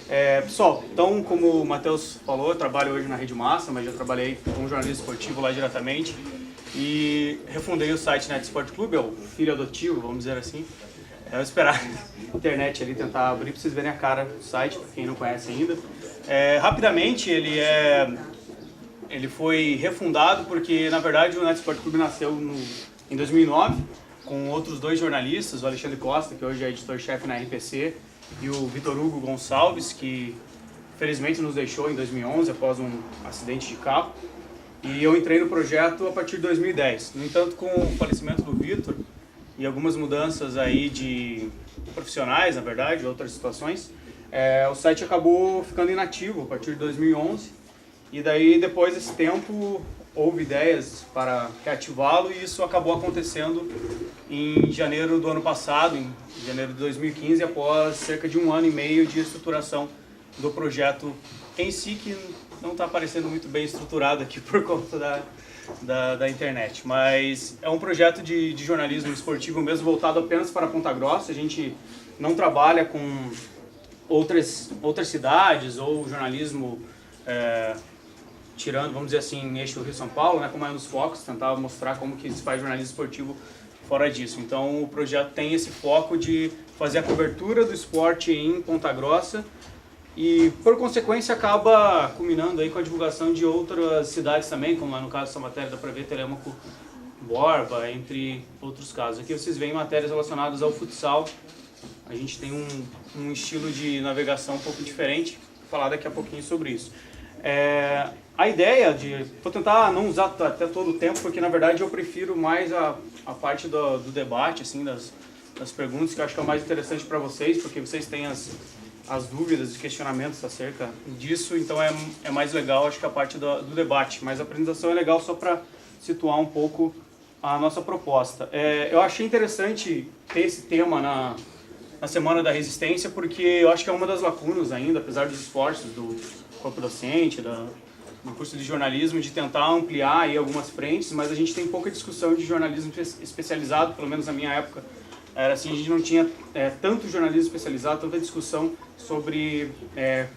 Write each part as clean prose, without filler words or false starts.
Pessoal, então, como o Matheus falou, eu trabalho hoje na Rede Massa, mas já trabalhei como jornalista esportivo lá diretamente e refundei o site Net Sport Clube, é o filho adotivo, vamos dizer assim. Eu vou esperar a internet ali tentar abrir para vocês verem a cara do site, para quem não conhece ainda. Rapidamente, ele foi refundado porque, na verdade, o Net Sport Clube nasceu em 2009 com outros dois jornalistas, o Alexandre Costa, que hoje é editor-chefe na RPC, e o Vitor Hugo Gonçalves, que felizmente nos deixou em 2011 após um acidente de carro. E eu entrei no projeto a partir de 2010. No entanto, com o falecimento do Vitor e algumas mudanças aí de profissionais, na verdade, outras situações, o site acabou ficando inativo a partir de 2011. E daí, depois desse tempo, houve ideias para reativá-lo e isso acabou acontecendo em janeiro do ano passado, em janeiro de 2015, após cerca de 1 ano e meio de estruturação do projeto em si, que não está parecendo muito bem estruturado aqui por conta da internet. Mas é um projeto de jornalismo esportivo mesmo, voltado apenas para Ponta Grossa. A gente não trabalha com outras cidades ou jornalismo tirando, vamos dizer assim, eixo Rio-São Paulo, né, como é um dos focos, tentar mostrar como que se faz jornalismo esportivo fora disso. Então o projeto tem esse foco de fazer a cobertura do esporte em Ponta Grossa e, por consequência, acaba culminando aí com a divulgação de outras cidades também, como no caso dessa matéria da Prevê Telêmaco Borba, entre outros casos. Aqui vocês veem matérias relacionadas ao futsal. A gente tem um estilo de navegação um pouco diferente, vou falar daqui a pouquinho sobre isso. A ideia vou tentar não usar até todo o tempo, porque na verdade eu prefiro mais a parte do debate, assim, das perguntas, que eu acho que é o mais interessante para vocês, porque vocês têm as dúvidas e questionamentos acerca disso, então é mais legal, acho que a parte do debate, mas a apresentação é legal só para situar um pouco a nossa proposta. Eu achei interessante ter esse tema na Semana da Resistência, porque eu acho que é uma das lacunas ainda, apesar dos esforços do corpo docente, no curso de jornalismo, de tentar ampliar aí algumas frentes, mas a gente tem pouca discussão de jornalismo especializado, pelo menos na minha época era assim, a gente não tinha tanto jornalismo especializado, tanta discussão sobre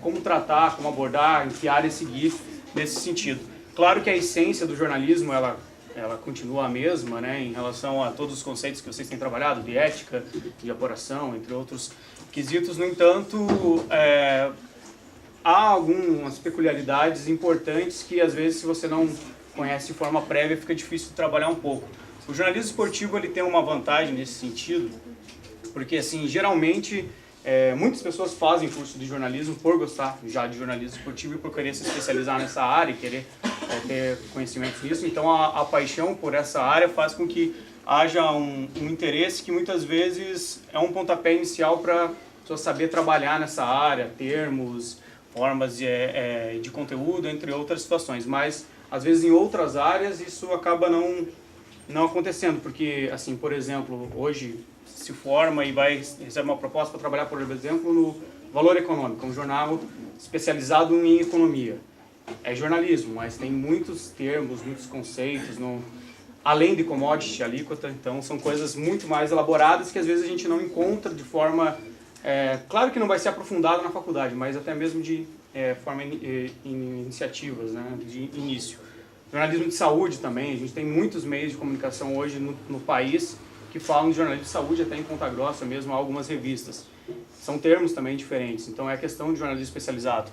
como tratar, como abordar, em que área seguir nesse sentido. Claro que a essência do jornalismo, ela continua a mesma, né, em relação a todos os conceitos que vocês têm trabalhado, de ética, de apuração, entre outros quesitos. No entanto, há algumas peculiaridades importantes que, às vezes, se você não conhece de forma prévia, fica difícil de trabalhar um pouco. O jornalismo esportivo ele tem uma vantagem nesse sentido, porque, assim, geralmente, muitas pessoas fazem curso de jornalismo por gostar já de jornalismo esportivo e por querer se especializar nessa área e querer ter conhecimento nisso. Então, a paixão por essa área faz com que haja um interesse que, muitas vezes, é um pontapé inicial para a pessoa saber trabalhar nessa área, termos, formas de conteúdo, entre outras situações, mas às vezes em outras áreas isso acaba não acontecendo, porque, assim, por exemplo, hoje se forma e recebe uma proposta para trabalhar, por exemplo, no Valor Econômico, um jornal especializado em economia. É jornalismo, mas tem muitos termos, muitos conceitos, além de commodity, alíquota, então são coisas muito mais elaboradas que às vezes a gente não encontra de forma... claro que não vai ser aprofundado na faculdade, mas até mesmo de forma iniciativas, né, de início. Jornalismo de saúde também, a gente tem muitos meios de comunicação hoje no país que falam de jornalismo de saúde, até em Ponta Grossa mesmo, há algumas revistas. São termos também diferentes, então é questão de jornalismo especializado.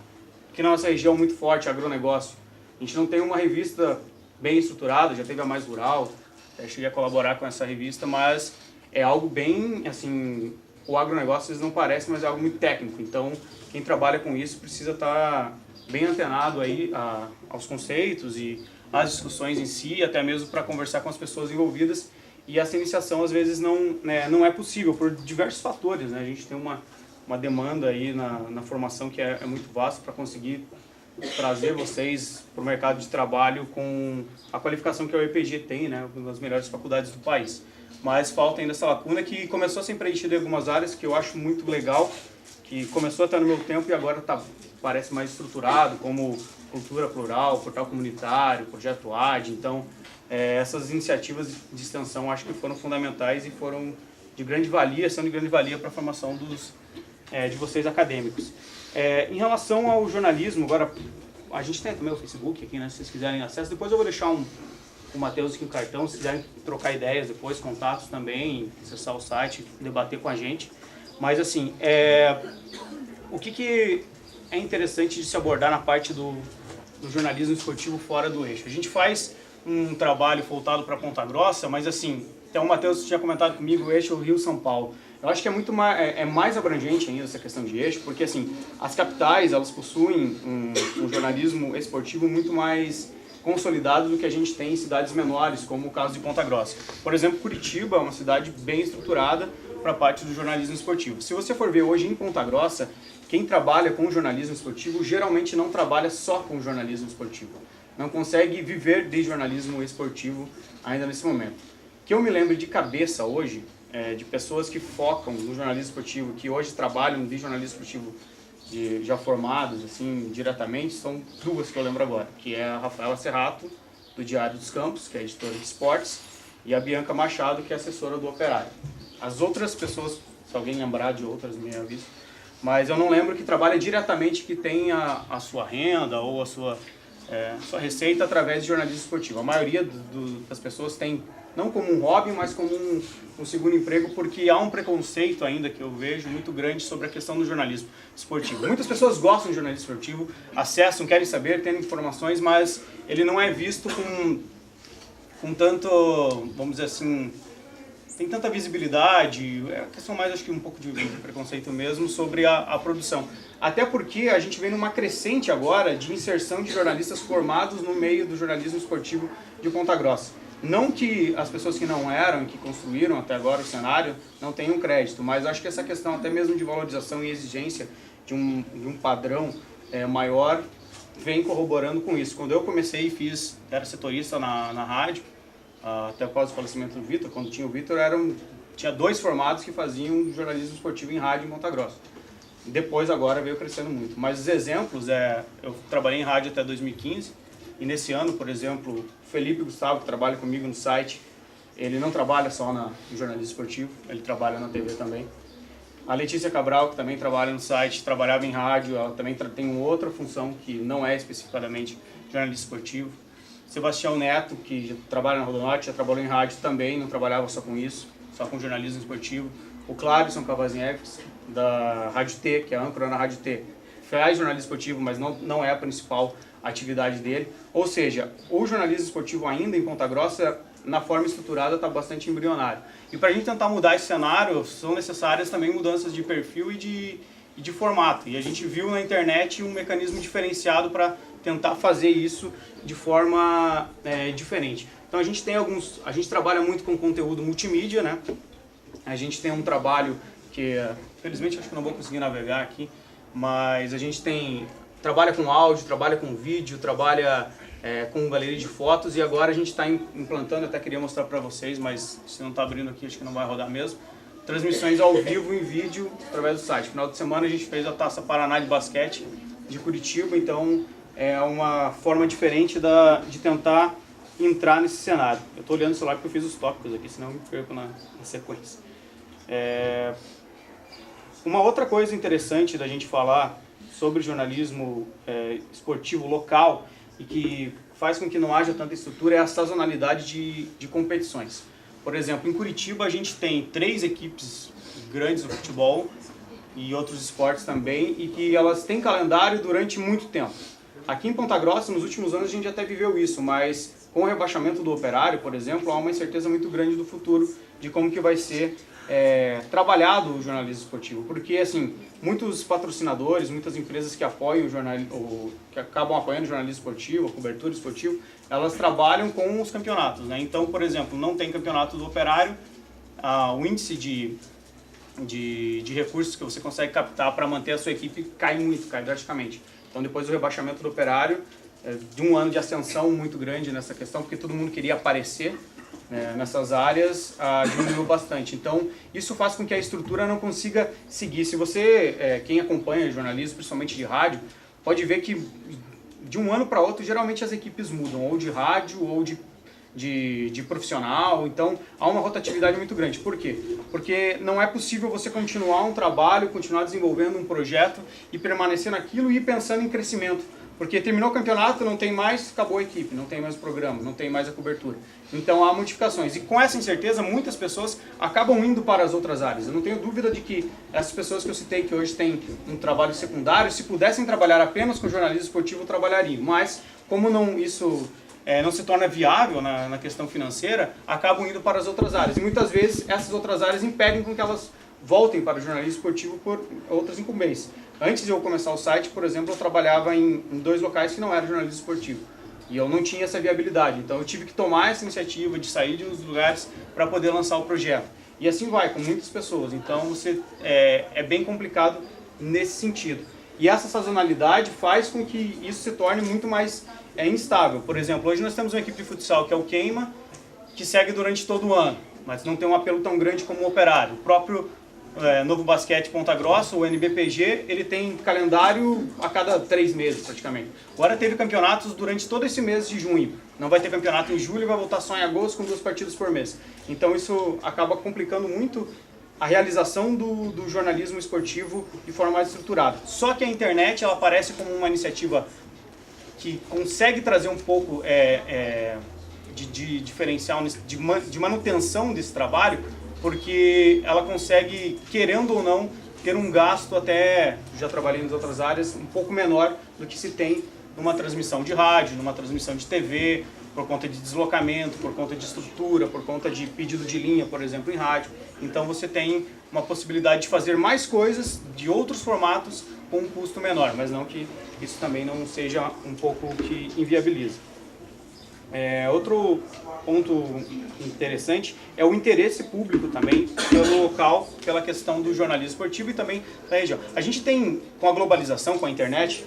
Aqui na nossa região muito forte, agronegócio, a gente não tem uma revista bem estruturada, já teve a Mais Rural, cheguei a colaborar com essa revista, mas é algo bem, assim... O agronegócio, às vezes, não parece, mas é algo muito técnico. Então, quem trabalha com isso precisa estar bem antenado aí aos conceitos e às discussões em si, até mesmo para conversar com as pessoas envolvidas. E essa iniciação, às vezes, não é possível por diversos fatores, né? A gente tem uma demanda aí na formação que é muito vasta para conseguir trazer vocês para o mercado de trabalho com a qualificação que a UEPG tem, né? Uma das melhores faculdades do país. Mas falta ainda essa lacuna que começou a ser preenchida em algumas áreas que eu acho muito legal, que começou até no meu tempo e agora parece mais estruturado, como cultura plural, portal comunitário, projeto AD. Então, essas iniciativas de extensão acho que foram fundamentais e foram de grande valia, são de grande valia para a formação de vocês acadêmicos. Em relação ao jornalismo, agora, a gente tem também o Facebook aqui, né, se vocês quiserem acesso. Depois eu vou deixar o Matheus aqui o cartão, se quiserem trocar ideias depois, contatos também, acessar o site, debater com a gente. Mas assim, o que é interessante de se abordar na parte do jornalismo esportivo fora do eixo? A gente faz um trabalho voltado para Ponta Grossa, mas assim, até o Matheus tinha comentado comigo, o eixo Rio-São Paulo. Eu acho que é muito mais abrangente ainda essa questão de eixo, porque assim, as capitais, elas possuem um jornalismo esportivo muito mais consolidado do que a gente tem em cidades menores, como o caso de Ponta Grossa. Por exemplo, Curitiba é uma cidade bem estruturada para a parte do jornalismo esportivo. Se você for ver hoje em Ponta Grossa, quem trabalha com jornalismo esportivo geralmente não trabalha só com jornalismo esportivo. Não consegue viver de jornalismo esportivo ainda nesse momento. Que eu me lembro de cabeça hoje, de pessoas que focam no jornalismo esportivo, que hoje trabalham de jornalismo esportivo já formados, assim, diretamente, são duas que eu lembro agora, que é a Rafaela Serrato, do Diário dos Campos, que é editora de esportes, e a Bianca Machado, que é assessora do Operário. As outras pessoas, se alguém lembrar de outras, me avisa, mas eu não lembro que trabalha diretamente, que tem a sua renda ou a sua receita através de jornalismo esportivo. A maioria das pessoas tem, não como um hobby, mas como um segundo emprego, porque há um preconceito ainda que eu vejo muito grande sobre a questão do jornalismo esportivo. Muitas pessoas gostam de jornalismo esportivo, acessam, querem saber, têm informações, mas ele não é visto com tanto, vamos dizer assim, tem tanta visibilidade, é questão mais, acho que um pouco de preconceito mesmo, sobre a produção. Até porque a gente vem numa crescente agora de inserção de jornalistas formados no meio do jornalismo esportivo de Ponta Grossa. Não que as pessoas que não eram, que construíram até agora o cenário, não tenham crédito, mas acho que essa questão até mesmo de valorização e exigência de um padrão maior vem corroborando com isso. Quando eu comecei e era setorista na rádio, até quase o falecimento do Vitor, quando tinha o Vitor, tinha 2 formados que faziam jornalismo esportivo em rádio em Ponta Grossa. Depois, agora, veio crescendo muito. Mas os exemplos, eu trabalhei em rádio até 2015, e nesse ano, por exemplo, o Felipe Gustavo, que trabalha comigo no site, ele não trabalha só no jornalismo esportivo, ele trabalha na TV também. A Letícia Cabral, que também trabalha no site, trabalhava em rádio, ela também tem uma outra função que não é especificadamente jornalismo esportivo. Sebastião Neto, que trabalha na Rodonorte, já trabalhou em rádio também, não trabalhava só com isso, só com jornalismo esportivo. O Clarison Cavazinhevski, da Rádio T, que é a âncora na Rádio T, faz jornalismo esportivo, mas não é a principal atividade dele. Ou seja, o jornalismo esportivo ainda em Ponta Grossa, na forma estruturada, está bastante embrionário. E para a gente tentar mudar esse cenário, são necessárias também mudanças de perfil e de formato. E a gente viu na internet um mecanismo diferenciado para tentar fazer isso de forma diferente. Então a gente trabalha muito com conteúdo multimídia, né? A gente tem um trabalho que, felizmente, acho que não vou conseguir navegar aqui, mas a gente trabalha com áudio, trabalha com vídeo, trabalha com galeria de fotos, e agora a gente está implantando, até queria mostrar para vocês, mas se não está abrindo aqui, acho que não vai rodar mesmo, transmissões ao vivo em vídeo através do site. No final de semana a gente fez a Taça Paraná de basquete de Curitiba, então é uma forma diferente de tentar entrar nesse cenário. Eu estou olhando o celular porque eu fiz os tópicos aqui, senão eu me perco na sequência. Uma outra coisa interessante da gente falar sobre jornalismo esportivo local e que faz com que não haja tanta estrutura é a sazonalidade de competições. Por exemplo, em Curitiba a gente tem 3 equipes grandes do futebol e outros esportes também, e que elas têm calendário durante muito tempo. Aqui em Ponta Grossa, nos últimos anos, a gente até viveu isso, mas com o rebaixamento do Operário, por exemplo, há uma incerteza muito grande do futuro de como que vai ser trabalhado o jornalismo esportivo. Porque, assim, muitos patrocinadores, muitas empresas que apoiam que acabam apoiando o jornalismo esportivo, a cobertura esportiva, elas trabalham com os campeonatos, né? Então, por exemplo, não tem campeonato do Operário, o índice de recursos que você consegue captar para manter a sua equipe cai drasticamente. Então, depois do rebaixamento do Operário, de um ano de ascensão muito grande nessa questão, porque todo mundo queria aparecer nessas áreas, diminuiu bastante. Então, isso faz com que a estrutura não consiga seguir. Se você, quem acompanha jornalismo, principalmente de rádio, pode ver que de um ano para outro, geralmente as equipes mudam, ou de rádio, ou de de profissional, então há uma rotatividade muito grande. Por quê? Porque não é possível você continuar um trabalho, continuar desenvolvendo um projeto e permanecer naquilo e ir pensando em crescimento. Porque terminou o campeonato, não tem mais, acabou a equipe, não tem mais o programa, não tem mais a cobertura. Então há modificações. E com essa incerteza, muitas pessoas acabam indo para as outras áreas. Eu não tenho dúvida de que essas pessoas que eu citei, que hoje têm um trabalho secundário, se pudessem trabalhar apenas com jornalismo esportivo, trabalhariam. Mas, como isso não se torna viável na questão financeira, acabam indo para as outras áreas. E muitas vezes essas outras áreas impedem com que elas voltem para o jornalismo esportivo por outras incumbências. Antes de eu começar o site, por exemplo, eu trabalhava em 2 locais que não eram jornalismo esportivo. E eu não tinha essa viabilidade. Então eu tive que tomar essa iniciativa de sair de uns lugares para poder lançar o projeto. E assim vai, com muitas pessoas. Então é bem complicado nesse sentido. E essa sazonalidade faz com que isso se torne muito mais instável. Por exemplo, hoje nós temos uma equipe de futsal que é o Queima, que segue durante todo o ano, mas não tem um apelo tão grande como o Operário. O próprio Novo Basquete Ponta Grossa, o NBPG, ele tem calendário a cada 3 meses praticamente. Agora teve campeonatos durante todo esse mês de junho. Não vai ter campeonato em julho, vai voltar só em agosto com 2 partidas por mês. Então isso acaba complicando muito a realização do jornalismo esportivo de forma mais estruturada. Só que a internet ela aparece como uma iniciativa que consegue trazer um pouco de diferencial, de manutenção desse trabalho, porque ela consegue, querendo ou não, ter um gasto até, já trabalhei em outras áreas, um pouco menor do que se tem numa transmissão de rádio, numa transmissão de TV, por conta de deslocamento, por conta de estrutura, por conta de pedido de linha, por exemplo, em rádio. Então você tem uma possibilidade de fazer mais coisas de outros formatos com um custo menor, mas não que isso também não seja um pouco o que inviabiliza. Outro ponto interessante é o interesse público também pelo local, pela questão do jornalismo esportivo e também da região. A gente tem, com a globalização, com a internet,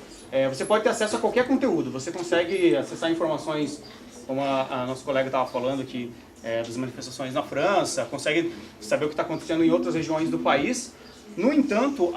você pode ter acesso a qualquer conteúdo, você consegue acessar informações, como a nossa colega estava falando aqui, das manifestações na França, consegue saber o que está acontecendo em outras regiões do país. No entanto,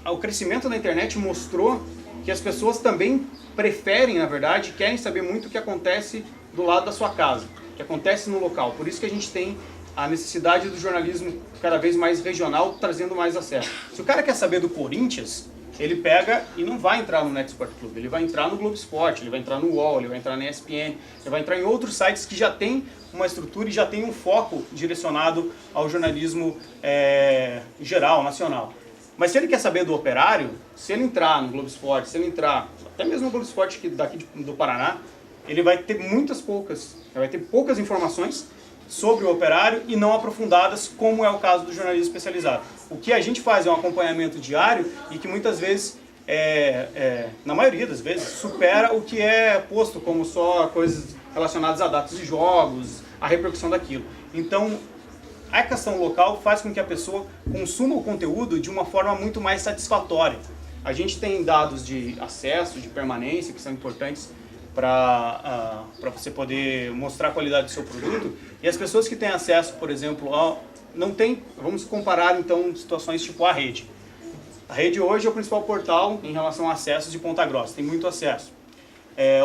o crescimento da internet mostrou que as pessoas também preferem, na verdade, querem saber muito o que acontece do lado da sua casa, o que acontece no local. Por isso que a gente tem a necessidade do jornalismo cada vez mais regional, trazendo mais acesso. Se o cara quer saber do Corinthians, ele pega e não vai entrar no Net Sport Club, ele vai entrar no Globo Esporte, ele vai entrar no UOL, ele vai entrar na ESPN, ele vai entrar em outros sites que já tem uma estrutura e já tem um foco direcionado ao jornalismo geral, nacional. Mas se ele quer saber do Operário, se ele entrar no Globo Esporte, se ele entrar até mesmo no Globo Esporte daqui do Paraná, ele vai ter poucas informações sobre o Operário e não aprofundadas, como é o caso do jornalismo especializado. O que a gente faz é um acompanhamento diário e que muitas vezes, na maioria das vezes, supera o que é posto como só coisas relacionadas a datas de jogos, a repercussão daquilo. Então, a questão local faz com que a pessoa consuma o conteúdo de uma forma muito mais satisfatória. A gente tem dados de acesso, de permanência, que são importantes para você poder mostrar a qualidade do seu produto. E as pessoas que têm acesso, por exemplo, não tem, vamos comparar então situações tipo a Rede. A Rede hoje é o principal portal em relação a acessos de Ponta Grossa, tem muito acesso.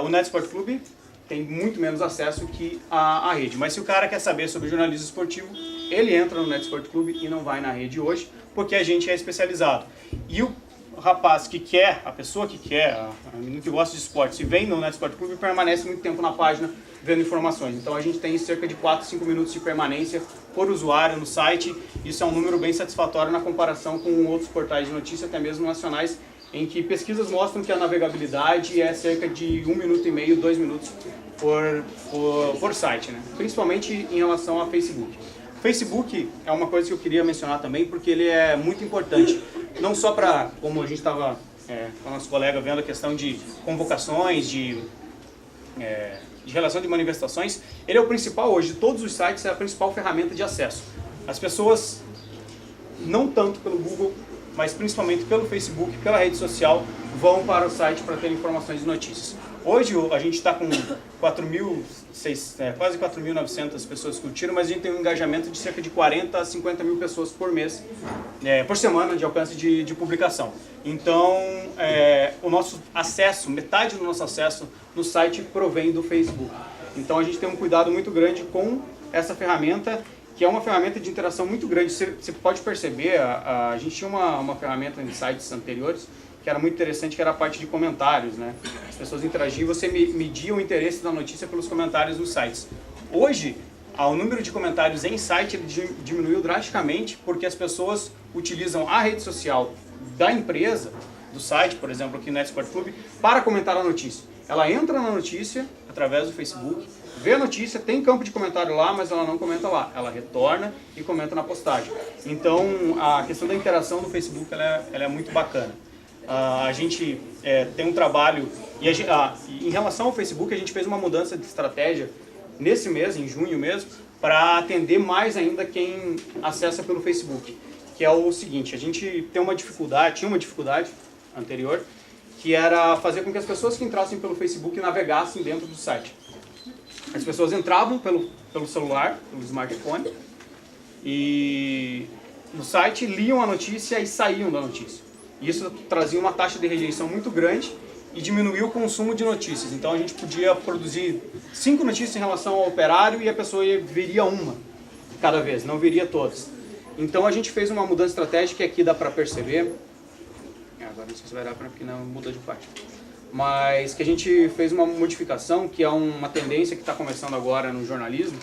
O Net Sport Club tem muito menos acesso que a Rede. Mas se o cara quer saber sobre jornalismo esportivo, ele entra no Net Sport Club e não vai na Rede hoje, porque a gente é especializado. E o rapaz que quer, a pessoa que quer, a menina que gosta de esporte, se vem no Net Sport Club e permanece muito tempo na página vendo informações. Então a gente tem cerca de 4, 5 minutos de permanência por usuário no site. Isso é um número bem satisfatório na comparação com outros portais de notícia, até mesmo nacionais, em que pesquisas mostram que a navegabilidade é cerca de 1 minuto e meio, 2 minutos por site, né? Principalmente em relação a Facebook. Facebook é uma coisa que eu queria mencionar também, porque ele é muito importante, não só para, como a gente estava com a nossa colega vendo a questão de convocações, de relação de manifestações, ele é o principal hoje, de todos os sites, é a principal ferramenta de acesso. As pessoas, não tanto pelo Google, mas principalmente pelo Facebook, pela rede social, vão para o site para ter informações e notícias. Hoje a gente está com quase 4.900 pessoas que curtiram, mas a gente tem um engajamento de cerca de 40 a 50 mil pessoas por mês, por semana de alcance de publicação. Então, o nosso acesso, metade do nosso acesso no site provém do Facebook. Então a gente tem um cuidado muito grande com essa ferramenta, que é uma ferramenta de interação muito grande. Você pode perceber, a gente tinha uma ferramenta em sites anteriores que era muito interessante, que era a parte de comentários, né? As pessoas interagiam, você media o interesse da notícia pelos comentários nos sites. Hoje, o número de comentários em site ele diminuiu drasticamente, porque as pessoas utilizam a rede social da empresa, do site, por exemplo, aqui no NetSport Club, para comentar a notícia. Ela entra na notícia através do Facebook, vê a notícia, tem campo de comentário lá, mas ela não comenta lá. Ela retorna e comenta na postagem. Então, a questão da interação do Facebook ela é muito bacana. A gente tem um trabalho, e em relação ao Facebook, a gente fez uma mudança de estratégia nesse mês, em junho mesmo, para atender mais ainda quem acessa pelo Facebook. Que é o seguinte, a gente tinha uma dificuldade anterior, que era fazer com que as pessoas que entrassem pelo Facebook navegassem dentro do site. As pessoas entravam pelo celular, pelo smartphone, e no site liam a notícia e saíam da notícia. Isso trazia uma taxa de rejeição muito grande e diminuiu o consumo de notícias. Então a gente podia produzir 5 notícias em relação ao operário e a pessoa veria uma cada vez, não veria todas. Então a gente fez uma mudança estratégica e aqui dá para perceber. Agora não sei se vai dar porque não muda de parte. Mas que a gente fez uma modificação que é uma tendência que está começando agora no jornalismo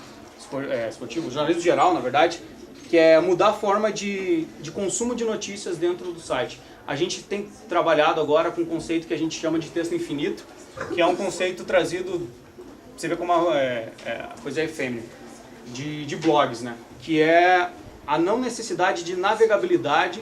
esportivo, jornalismo geral na verdade, que é mudar a forma de consumo de notícias dentro do site. A gente tem trabalhado agora com um conceito que a gente chama de texto infinito, que é um conceito trazido, você vê como a coisa é efêmera, de blogs, né? Que é a não necessidade de navegabilidade,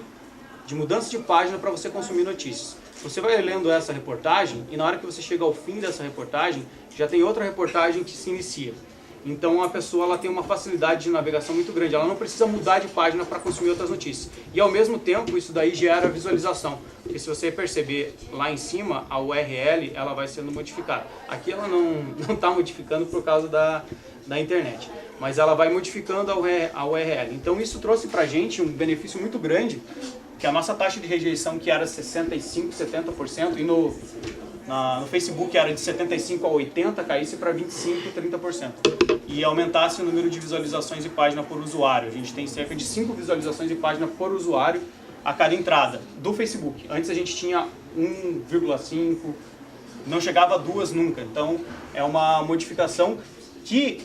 de mudança de página para você consumir notícias. Você vai lendo essa reportagem e na hora que você chega ao fim dessa reportagem, já tem outra reportagem que se inicia. Então a pessoa ela tem uma facilidade de navegação muito grande, ela não precisa mudar de página para consumir outras notícias. E ao mesmo tempo isso daí gera visualização, porque se você perceber lá em cima, a URL ela vai sendo modificada. Aqui ela não está modificando por causa da internet, mas ela vai modificando a URL. Então isso trouxe para a gente um benefício muito grande, que a nossa taxa de rejeição que era 65%, 70% e no Facebook era de 75% a 80%, caísse para 25%, 30%. E aumentasse o número de visualizações de página por usuário. A gente tem cerca de 5 visualizações de página por usuário a cada entrada do Facebook. Antes a gente tinha 1,5, não chegava a 2 nunca. Então é uma modificação que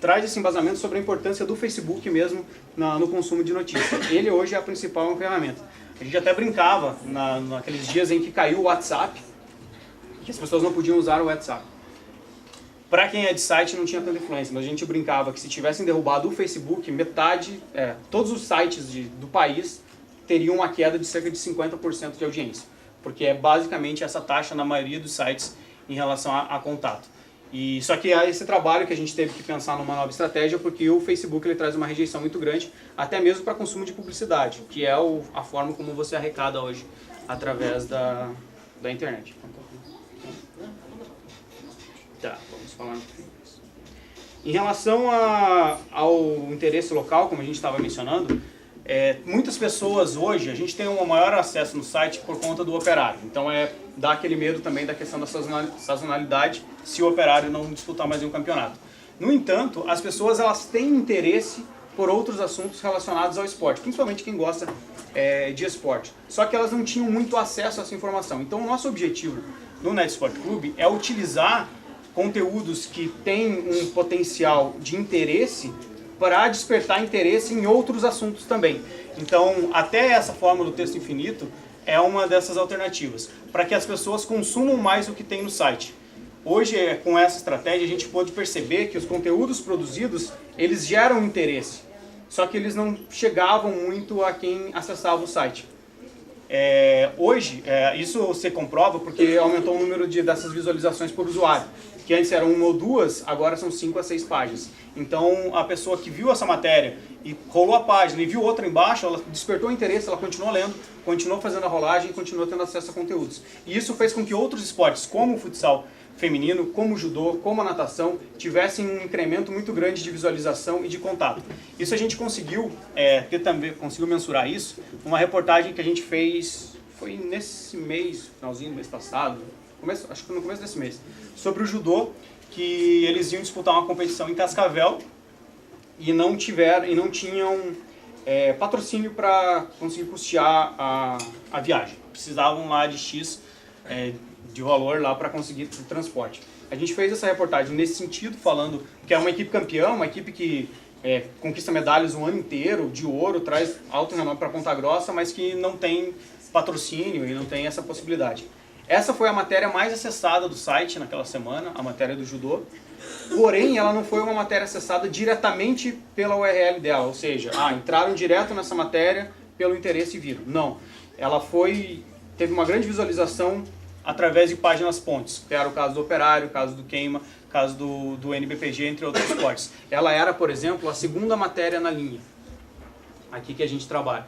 traz esse embasamento sobre a importância do Facebook mesmo no consumo de notícias. Ele hoje é a principal ferramenta. A gente até brincava naqueles dias em que caiu o WhatsApp, que as pessoas não podiam usar o WhatsApp. Para quem é de site não tinha tanta influência, mas a gente brincava que se tivessem derrubado o Facebook, todos os sites do país teriam uma queda de cerca de 50% de audiência, porque é basicamente essa taxa na maioria dos sites em relação a contato. E só que há esse trabalho que a gente teve que pensar numa nova estratégia, porque o Facebook ele traz uma rejeição muito grande, até mesmo para consumo de publicidade, que é a forma como você arrecada hoje através da internet. Tá, vamos falar. Em relação ao interesse local, como a gente estava mencionando, muitas pessoas hoje, a gente tem um maior acesso no site por conta do operário. Então dá aquele medo também da questão da sazonalidade se o operário não disputar mais um campeonato. No entanto, as pessoas elas têm interesse por outros assuntos relacionados ao esporte, principalmente quem gosta de esporte. Só que elas não tinham muito acesso a essa informação. Então o nosso objetivo no NetSport Club é utilizar conteúdos que têm um potencial de interesse para despertar interesse em outros assuntos também. Então, até essa forma do texto infinito é uma dessas alternativas, para que as pessoas consumam mais o que tem no site. Hoje, com essa estratégia, a gente pode perceber que os conteúdos produzidos, eles geram interesse, só que eles não chegavam muito a quem acessava o site. Hoje, isso você comprova porque aumentou o número dessas visualizações por usuário, que antes eram 1 ou 2, agora são 5 a 6 páginas. Então, a pessoa que viu essa matéria e rolou a página e viu outra embaixo, ela despertou o interesse, ela continuou lendo, continuou fazendo a rolagem e continuou tendo acesso a conteúdos. E isso fez com que outros esportes, como o futsal feminino, como o judô, como a natação, tivessem um incremento muito grande de visualização e de contato. Isso a gente conseguiu conseguiu mensurar isso numa reportagem que a gente fez, foi nesse mês, finalzinho do mês passado, acho que no começo desse mês, sobre o judô, que eles iam disputar uma competição em Cascavel e não tinham patrocínio para conseguir custear a viagem. Precisavam lá de X de valor lá para conseguir o transporte. A gente fez essa reportagem nesse sentido, falando que é uma equipe campeã, uma equipe que conquista medalhas o ano inteiro, de ouro, traz alto renome para Ponta Grossa, mas que não tem patrocínio e não tem essa possibilidade. Essa foi a matéria mais acessada do site naquela semana, a matéria do judô. Porém, ela não foi uma matéria acessada diretamente pela URL dela, ou seja, entraram direto nessa matéria pelo interesse e viram. Não, ela teve uma grande visualização através de páginas pontes, que era o caso do Operário, o caso do Queima, o caso do NBPG, entre outros esportes. Ela era, por exemplo, a segunda matéria na linha, aqui que a gente trabalha.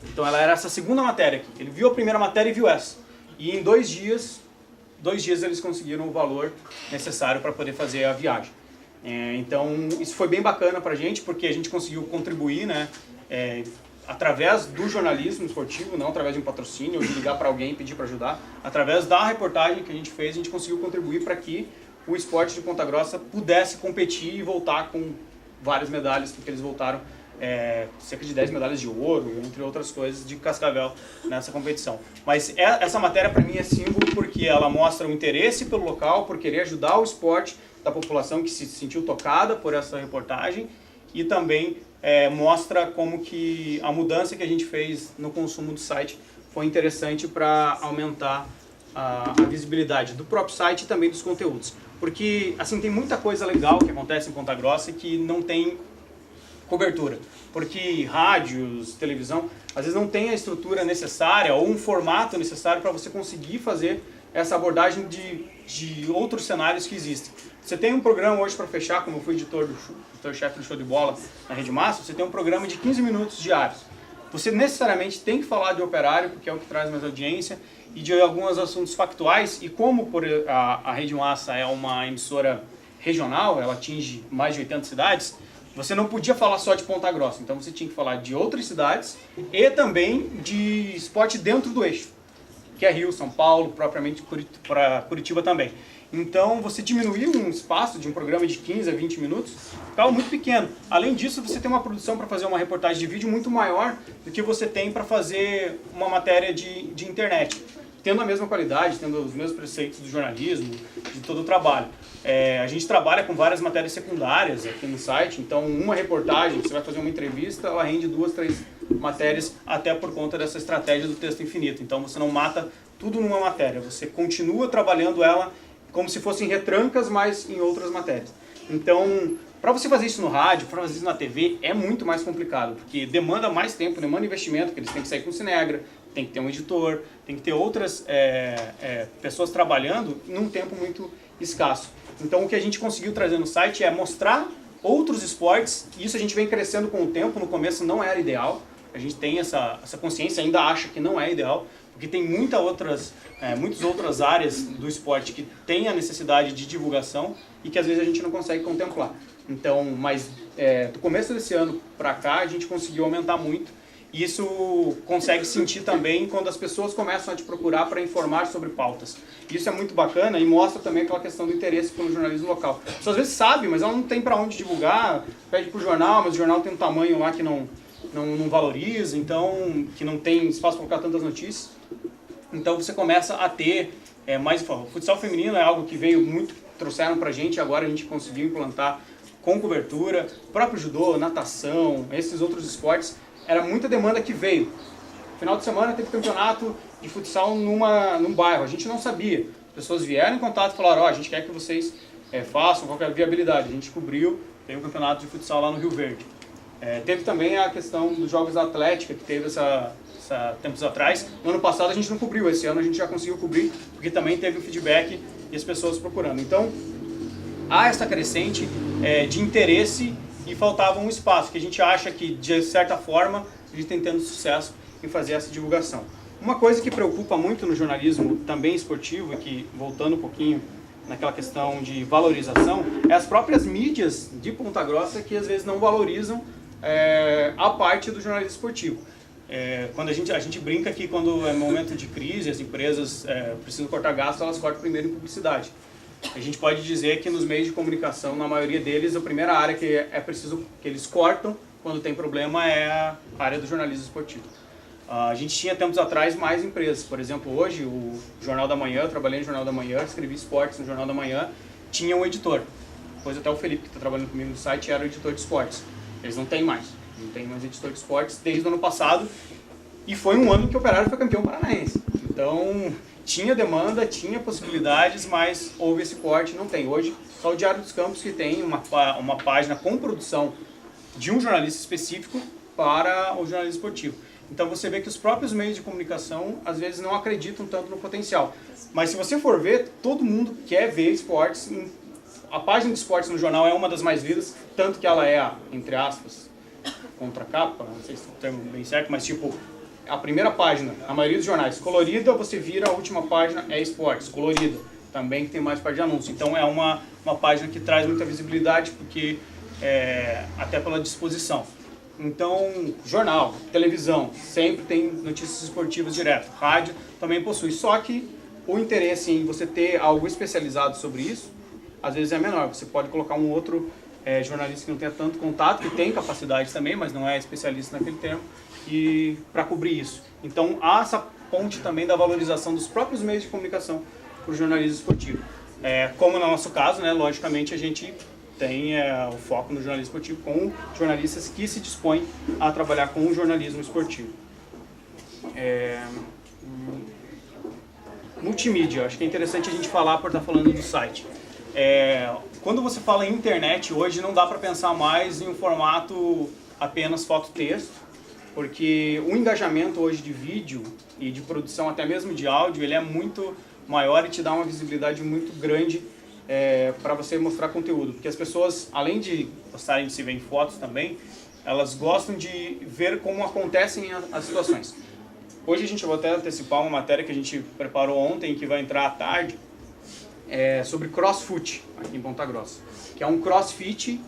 Então ela era essa segunda matéria aqui. Ele viu a primeira matéria e viu essa. E em 2 dias eles conseguiram o valor necessário para poder fazer a viagem. Então isso foi bem bacana para a gente, porque a gente conseguiu contribuir, né, através do jornalismo esportivo, não através de um patrocínio, ou de ligar para alguém e pedir para ajudar. Através da reportagem que a gente fez, a gente conseguiu contribuir para que o esporte de Ponta Grossa pudesse competir e voltar com várias medalhas, porque eles voltaram cerca de 10 medalhas de ouro, entre outras coisas, de Cascavel nessa competição. Mas essa matéria para mim é símbolo porque ela mostra o interesse pelo local, por querer ajudar o esporte da população que se sentiu tocada por essa reportagem, e também mostra como que a mudança que a gente fez no consumo do site foi interessante para aumentar a visibilidade do próprio site e também dos conteúdos. Porque assim, tem muita coisa legal que acontece em Ponta Grossa que não tem cobertura, porque rádios, televisão, às vezes não tem a estrutura necessária ou um formato necessário para você conseguir fazer essa abordagem de outros cenários que existem. Você tem um programa hoje para fechar, como eu fui editor-chefe do Show de Bola na Rede Massa, você tem um programa de 15 minutos diários. Você necessariamente tem que falar de Operário, porque é o que traz mais audiência, e de alguns assuntos factuais, e como a Rede Massa é uma emissora regional, ela atinge mais de 80 cidades, você não podia falar só de Ponta Grossa, então você tinha que falar de outras cidades e também de esporte dentro do eixo, que é Rio, São Paulo, propriamente para Curitiba também. Então você diminuiu um espaço de um programa de 15 a 20 minutos, ficava muito pequeno. Além disso, você tem uma produção para fazer uma reportagem de vídeo muito maior do que você tem para fazer uma matéria de internet, tendo a mesma qualidade, tendo os mesmos preceitos do jornalismo, de todo o trabalho. A gente trabalha com várias matérias secundárias aqui no site, então uma reportagem, você vai fazer uma entrevista, ela rende 2, 3 matérias, até por conta dessa estratégia do texto infinito. Então você não mata tudo numa matéria, você continua trabalhando ela como se fossem retrancas, mas em outras matérias. Então, para você fazer isso no rádio, para fazer isso na TV, é muito mais complicado, porque demanda mais tempo, demanda investimento, porque eles têm que sair com Cinegra, tem que ter um editor, tem que ter outras pessoas trabalhando num tempo muito escasso. Então o que a gente conseguiu trazer no site é mostrar outros esportes, e isso a gente vem crescendo com o tempo, no começo não era ideal, a gente tem essa consciência, ainda acha que não é ideal, porque tem muitas outras áreas do esporte que tem a necessidade de divulgação e que às vezes a gente não consegue contemplar. Então, mas do começo desse ano para cá a gente conseguiu aumentar muito. E isso consegue sentir também quando as pessoas começam a te procurar para informar sobre pautas. Isso é muito bacana e mostra também aquela questão do interesse pelo jornalismo local. A pessoa às vezes sabe, mas ela não tem para onde divulgar, pede para o jornal, mas o jornal tem um tamanho lá que não valoriza, então, que não tem espaço para colocar tantas notícias. Então você começa a ter mais informação. O futsal feminino é algo que veio muito, trouxeram para a gente, agora a gente conseguiu implantar com cobertura, próprio judô, natação, esses outros esportes. Era muita demanda que veio. Final de semana teve campeonato de futsal num bairro, a gente não sabia. As pessoas vieram em contato e falaram, a gente quer que vocês façam qualquer viabilidade. A gente cobriu, tem um campeonato de futsal lá no Rio Verde. Teve também a questão dos Jogos da Atlética, que teve tempos atrás. No ano passado a gente não cobriu, esse ano a gente já conseguiu cobrir, porque também teve o feedback e as pessoas procurando. Então, há essa crescente de interesse e faltava um espaço, que a gente acha que, de certa forma, a gente tem tendo sucesso em fazer essa divulgação. Uma coisa que preocupa muito no jornalismo também esportivo, e que, voltando um pouquinho naquela questão de valorização, é as próprias mídias de Ponta Grossa que às vezes não valorizam a parte do jornalismo esportivo. quando a gente brinca que quando é momento de crise, as empresas precisam cortar gastos, elas cortam primeiro em publicidade. A gente pode dizer que nos meios de comunicação, na maioria deles, a primeira área que é preciso que eles cortam quando tem problema é a área do jornalismo esportivo. A gente tinha tempos atrás mais empresas, por exemplo, hoje o Jornal da Manhã, eu trabalhei no Jornal da Manhã, escrevi esportes no Jornal da Manhã, tinha um editor. Depois até o Felipe, que está trabalhando comigo no site, era o editor de esportes. Eles não têm mais editor de esportes desde o ano passado, e foi um ano que o Operário foi campeão paranaense. Então, tinha demanda, tinha possibilidades, mas houve esse corte, não tem. Hoje, só o Diário dos Campos que tem uma página com produção de um jornalista específico para o jornalismo esportivo. Então você vê que os próprios meios de comunicação às vezes não acreditam tanto no potencial. Mas se você for ver, todo mundo quer ver esportes. A página de esportes no jornal é uma das mais lidas, tanto que ela é, entre aspas, contracapa, não sei se é o termo bem certo, mas tipo, a primeira página, a maioria dos jornais, colorida, você vira a última página, é esportes, colorida, também que tem mais parte de anúncio. Então é uma página que traz muita visibilidade, porque até pela disposição. Então, jornal, televisão, sempre tem notícias esportivas direto. Rádio também possui, só que o interesse em você ter algo especializado sobre isso, às vezes é menor. Você pode colocar um outro jornalista que não tenha tanto contato, que tem capacidade também, mas não é especialista naquele termo, e para cobrir isso. Então, há essa ponte também da valorização dos próprios meios de comunicação para o jornalismo esportivo. Como no nosso caso, né, logicamente, a gente tem o foco no jornalismo esportivo com jornalistas que se dispõem a trabalhar com o jornalismo esportivo. Multimídia, acho que é interessante a gente falar por estar falando do site. Quando você fala em internet, hoje não dá para pensar mais em um formato apenas foto-texto, porque o engajamento hoje de vídeo e de produção, até mesmo de áudio, ele é muito maior e te dá uma visibilidade muito grande para você mostrar conteúdo, porque as pessoas, além de gostarem de se ver em fotos também, elas gostam de ver como acontecem as situações. Hoje a gente vai até antecipar uma matéria que a gente preparou ontem, que vai entrar à tarde, sobre CrossFoot, aqui em Ponta Grossa, que é um crossfit,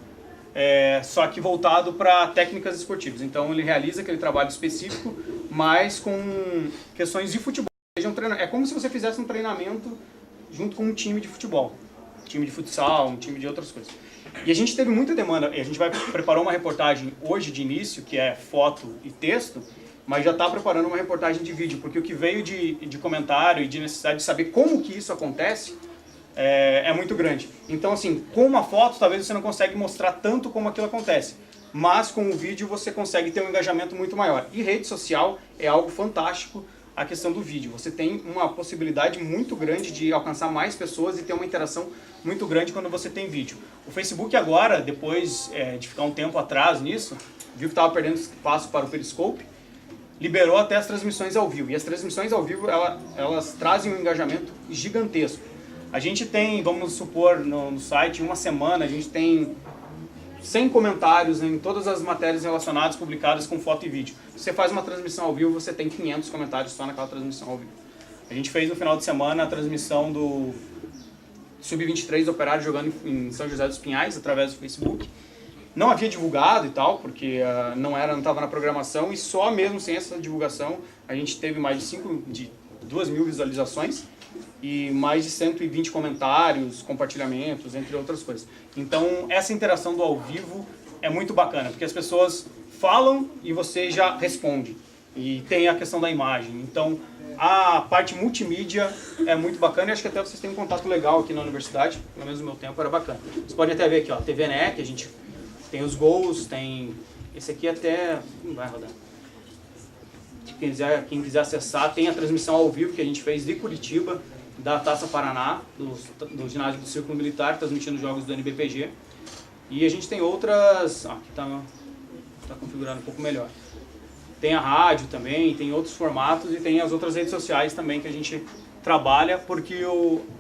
só que voltado para técnicas esportivas. Então ele realiza aquele trabalho específico, mas com questões de futebol. É como se você fizesse um treinamento junto com um time de futebol. Time de futsal, um time de outras coisas. E a gente teve muita demanda, e a gente vai preparar uma reportagem hoje de início, que é foto e texto, mas já está preparando uma reportagem de vídeo, porque o que veio de comentário e de necessidade de saber como que isso acontece é muito grande. Então, assim, com uma foto, talvez você não consegue mostrar tanto como aquilo acontece, mas com o vídeo você consegue ter um engajamento muito maior. E rede social é algo fantástico, a questão do vídeo. Você tem uma possibilidade muito grande de alcançar mais pessoas e ter uma interação muito grande quando você tem vídeo. O Facebook agora, depois de ficar um tempo atrás nisso, viu que estava perdendo espaço para o Periscope, liberou até as transmissões ao vivo. E as transmissões ao vivo, elas trazem um engajamento gigantesco. A gente tem, vamos supor, no site, uma semana, a gente tem 100 comentários em todas as matérias relacionadas, publicadas com foto e vídeo. Se você faz uma transmissão ao vivo, você tem 500 comentários só naquela transmissão ao vivo. A gente fez no final de semana a transmissão do Sub-23 do Operário jogando em São José dos Pinhais, através do Facebook. Não havia divulgado e tal, porque não estava na programação, e só mesmo sem essa divulgação, a gente teve mais de 2.000 visualizações e mais de 120 comentários, compartilhamentos, entre outras coisas. Então, essa interação do ao vivo é muito bacana, porque as pessoas falam e você já responde. E tem a questão da imagem. Então, a parte multimídia é muito bacana, e acho que até vocês têm um contato legal aqui na universidade, pelo menos no meu tempo era bacana. Vocês podem até ver aqui, ó, TVNE, que a gente tem os gols, tem... Esse aqui até... não vai rodar. Quem quiser acessar, tem a transmissão ao vivo que a gente fez de Curitiba, da Taça Paraná, do ginásio do Círculo Militar, transmitindo jogos do NBPG. E a gente tem outras... aqui está configurando um pouco melhor. Tem a rádio também, tem outros formatos e tem as outras redes sociais também que a gente trabalha, porque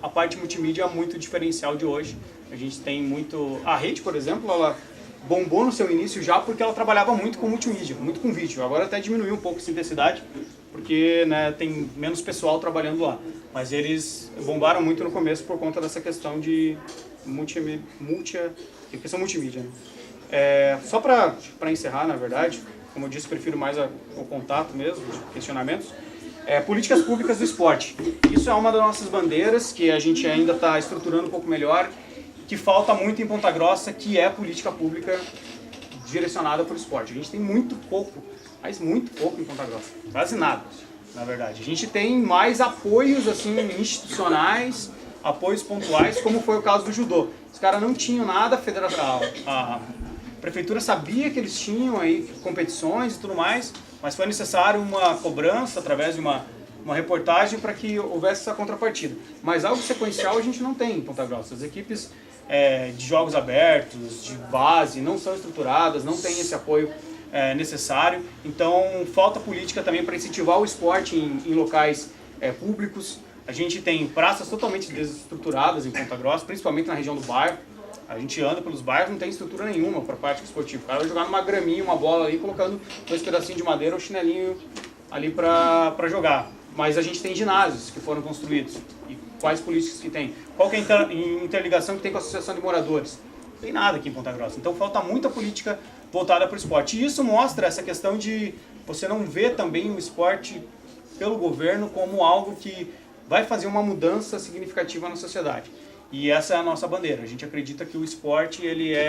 a parte multimídia é muito diferencial de hoje. A gente tem muito... A rede, por exemplo, ela bombou no seu início já porque ela trabalhava muito com multimídia, muito com vídeo. Agora até diminuiu um pouco a intensidade, porque tem menos pessoal trabalhando lá. Mas eles bombaram muito no começo por conta dessa questão de questão multimídia. Né? Só para encerrar, na verdade, como eu disse, prefiro mais o contato mesmo, de questionamentos. Políticas públicas do esporte. Isso é uma das nossas bandeiras, que a gente ainda está estruturando um pouco melhor, que falta muito em Ponta Grossa, que é política pública direcionada para o esporte. A gente tem muito pouco, mas muito pouco em Ponta Grossa, quase nada, na verdade. A gente tem mais apoios assim, institucionais, apoios pontuais, como foi o caso do judô. Os caras não tinham nada, a prefeitura sabia que eles tinham aí competições e tudo mais, mas foi necessário uma cobrança através de uma reportagem para que houvesse essa contrapartida. Mas algo sequencial a gente não tem em Ponta Grossa. As equipes de jogos abertos, de base, não são estruturadas, não tem esse apoio necessário. Então falta política também para incentivar o esporte em locais públicos. A gente tem praças totalmente desestruturadas em Ponta Grossa, principalmente na região do bairro. A gente anda pelos bairros, não tem estrutura nenhuma para a prática esportiva. O cara vai jogar numa graminha, uma bola ali, colocando 2 pedacinhos de madeira ou chinelinho ali para jogar. Mas a gente tem ginásios que foram construídos. E quais políticas que tem? Qual que é a interligação que tem com a associação de moradores? Não tem nada aqui em Ponta Grossa. Então falta muita política voltada para o esporte. E isso mostra essa questão de você não ver também o esporte pelo governo como algo que vai fazer uma mudança significativa na sociedade. E essa é a nossa bandeira. A gente acredita que o esporte ele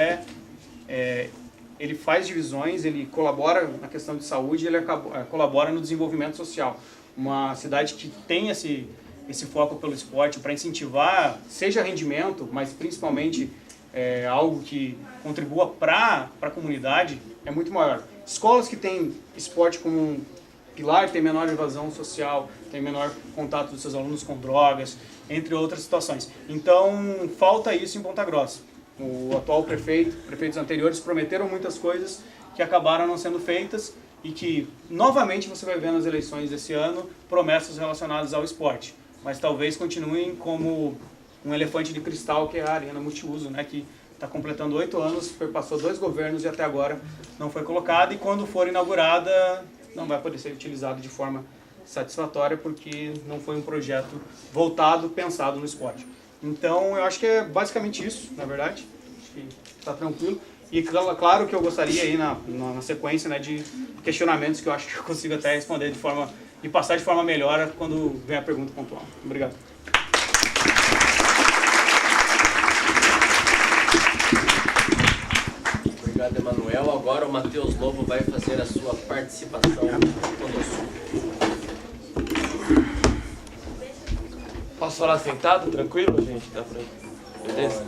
faz divisões, ele colabora na questão de saúde, ele colabora no desenvolvimento social. Uma cidade que tem esse foco pelo esporte para incentivar, seja rendimento, mas principalmente algo que contribua para a comunidade, é muito maior. Escolas que têm esporte como um pilar, tem menor evasão social, tem menor contato dos seus alunos com drogas, entre outras situações. Então, falta isso em Ponta Grossa. O atual prefeitos anteriores prometeram muitas coisas que acabaram não sendo feitas e que, novamente, você vai ver nas eleições desse ano promessas relacionadas ao esporte. Mas talvez continuem como um elefante de cristal, que é a Arena Multiuso, né, que está completando 8 anos, passou 2 governos e até agora não foi colocada. E quando for inaugurada, não vai poder ser utilizado de forma satisfatória, porque não foi um projeto voltado, pensado no esporte. Então, eu acho que é basicamente isso, na verdade. Acho que está tranquilo. E claro que eu gostaria aí na sequência, né, de questionamentos que eu acho que eu consigo até responder e passar de forma melhor quando vem a pergunta pontual. Obrigado. Obrigado, Emanuel. Agora o Matheus Lobo vai fazer a sua participação conosco. Posso falar sentado? Tranquilo, gente? Dá pra... Beleza?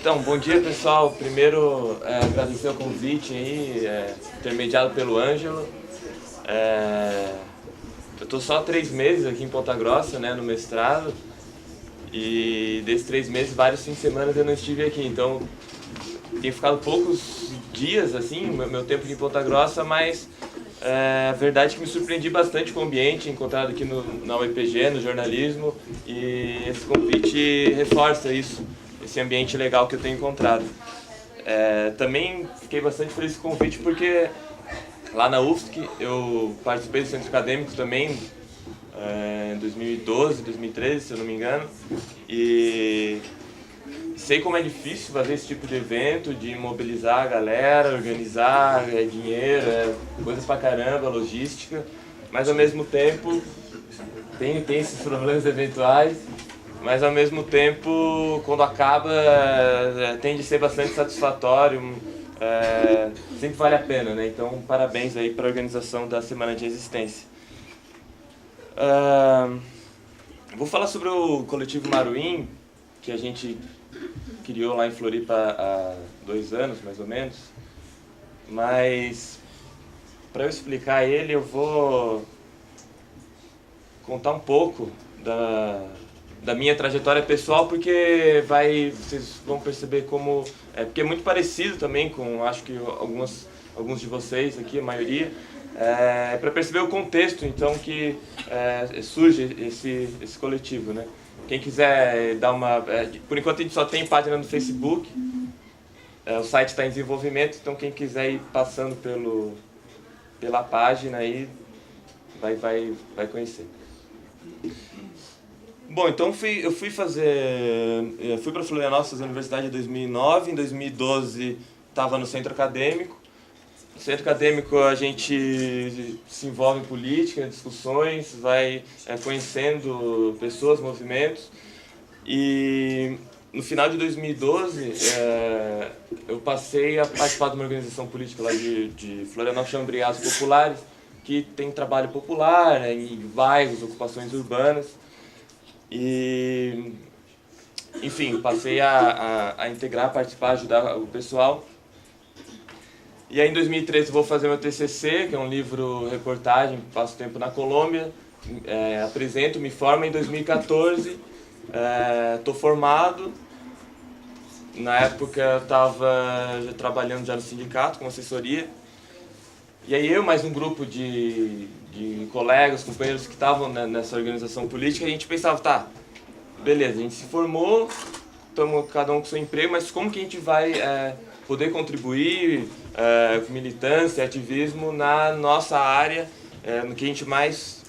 Então, bom dia, pessoal. Primeiro, agradecer o convite aí, intermediado pelo Ângelo. Eu tô só 3 meses aqui em Ponta Grossa, né, no mestrado. E desses 3 meses, vários fins de semana eu não estive aqui. Então, tenho ficado poucos dias, assim, meu tempo aqui em Ponta Grossa, mas a verdade é que me surpreendi bastante com o ambiente encontrado aqui na UEPG, no jornalismo, e esse convite reforça isso, esse ambiente legal que eu tenho encontrado. Também fiquei bastante feliz com o convite porque lá na UFSC eu participei do centro acadêmico também, em 2012, 2013, se eu não me engano, e sei como é difícil fazer esse tipo de evento, de mobilizar a galera, organizar dinheiro, coisas pra caramba, logística, mas ao mesmo tempo tem esses problemas eventuais, mas ao mesmo tempo, quando acaba, tende a ser bastante satisfatório, sempre vale a pena, né? Então, parabéns aí para a organização da Semana de Resistência. Vou falar sobre o coletivo Maruim, que a gente criou lá em Floripa há 2 anos, mais ou menos. Mas, para eu explicar ele, eu vou contar um pouco da minha trajetória pessoal, porque vocês vão perceber como... porque é muito parecido também com, acho que alguns de vocês aqui, a maioria, para perceber o contexto, então, que surge esse coletivo, né? Quem quiser dar uma... por enquanto a gente só tem página no Facebook, o site está em desenvolvimento, então quem quiser ir passando pela página aí vai conhecer. Bom, então eu fui para Florianópolis fazer a universidade em 2009, em 2012 estava no centro acadêmico, No centro acadêmico a gente se envolve em política, discussões, vai conhecendo pessoas, movimentos. E no final de 2012 eu passei a participar de uma organização política lá de Florianópolis, chama Brigadas Populares, que tem trabalho popular, né, em bairros, ocupações urbanas. E, enfim, passei a integrar, participar, ajudar o pessoal. E aí em 2013 vou fazer meu TCC, que é um livro-reportagem, passo tempo na Colômbia, apresento, me formo em 2014, estou formado. Na época eu estava trabalhando já no sindicato, com assessoria. E aí eu, mais um grupo de colegas, companheiros que estavam nessa organização política, a gente pensava, tá, beleza, a gente se formou, estamos cada um com seu emprego, mas como que a gente vai poder contribuir com militância, ativismo na nossa área, no que a gente mais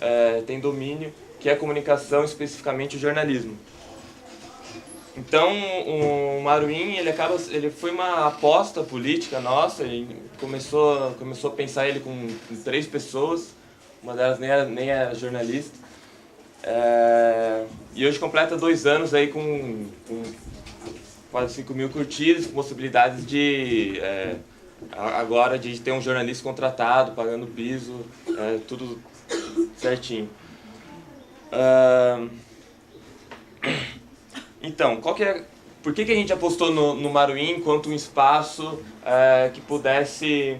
tem domínio, que é a comunicação, especificamente o jornalismo. Então, o Maruim, ele foi uma aposta política nossa, e começou a pensar ele com 3 pessoas, uma delas nem era jornalista. E hoje completa 2 anos aí com quase 5.000 curtidas, com possibilidades de agora de ter um jornalista contratado, pagando piso, tudo certinho. Então, por que a gente apostou no Maruim enquanto um espaço que pudesse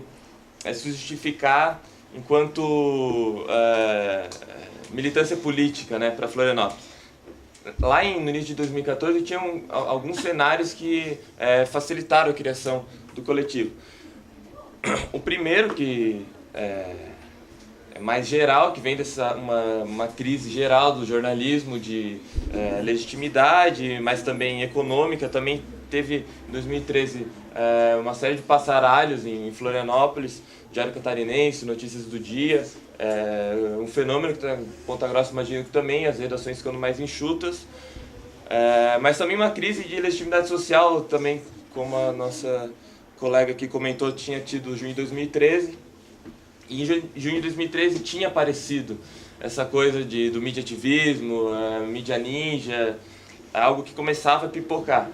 se justificar enquanto militância política, né, para Florianópolis? Lá no início de 2014 tinham alguns cenários que facilitaram a criação do coletivo. O primeiro, que é mais geral, que vem dessa uma crise geral do jornalismo, de legitimidade, mas também econômica. Também teve, em 2013, uma série de passaralhos em Florianópolis, Diário Catarinense, Notícias do Dia, um fenômeno que em Ponta Grossa, imagino que também, as redações ficando mais enxutas, mas também uma crise de legitimidade social, também, como a nossa colega aqui comentou, tinha tido junho de 2013. E em junho de 2013 tinha aparecido essa coisa do mediativismo, mídia ninja, algo que começava a pipocar.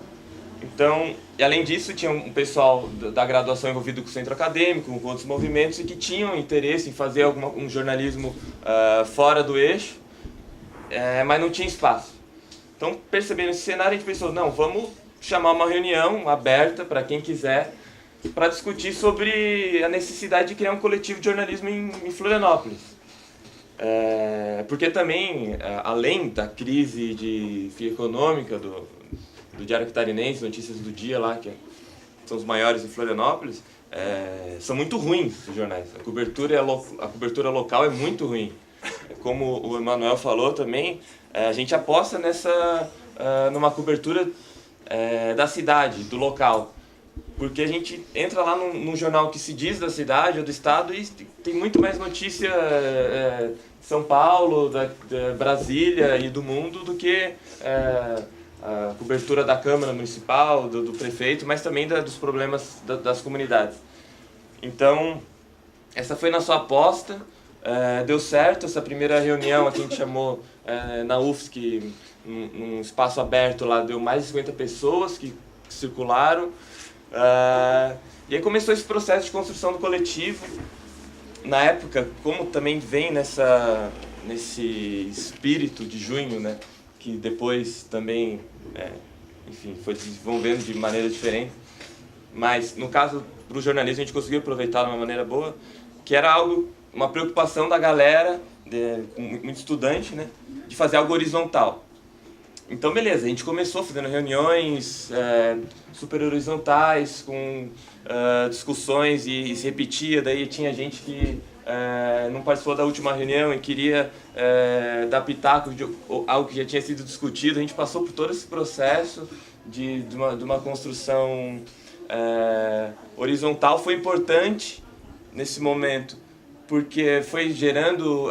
Então, e além disso, tinha um pessoal da graduação envolvido com o centro acadêmico, com outros movimentos, e que tinham interesse em fazer um jornalismo fora do eixo, mas não tinha espaço. Então, percebendo esse cenário, a gente pensou, não, vamos chamar uma reunião aberta para quem quiser, para discutir sobre a necessidade de criar um coletivo de jornalismo em Florianópolis. Porque também, além da crise econômica do Diário Catarinense, Notícias do Dia, lá, que são os maiores em Florianópolis, são muito ruins os jornais. A cobertura local é muito ruim. Como o Emanuel falou também, a gente aposta numa cobertura da cidade, do local. Porque a gente entra lá num jornal que se diz da cidade ou do estado e tem muito mais notícia de São Paulo, da Brasília e do mundo do que a cobertura da Câmara Municipal, do prefeito, mas também dos problemas das comunidades. Então, essa foi nossa aposta, deu certo. Essa primeira reunião aqui a gente chamou na UFSC, num espaço aberto lá, deu mais de 50 pessoas que circularam. E aí começou esse processo de construção do coletivo. Na época, como também vem nesse espírito de junho, né, que depois também, enfim, foi se desenvolvendo de maneira diferente, mas no caso do jornalismo a gente conseguiu aproveitar de uma maneira boa, que era uma preocupação da galera, muito estudante, né, de fazer algo horizontal. Então, beleza, a gente começou fazendo reuniões super horizontais, com discussões e se repetia. Daí tinha gente que não participou da última reunião e queria dar pitaco de algo que já tinha sido discutido. A gente passou por todo esse processo de uma construção horizontal. Foi importante nesse momento, porque foi gerando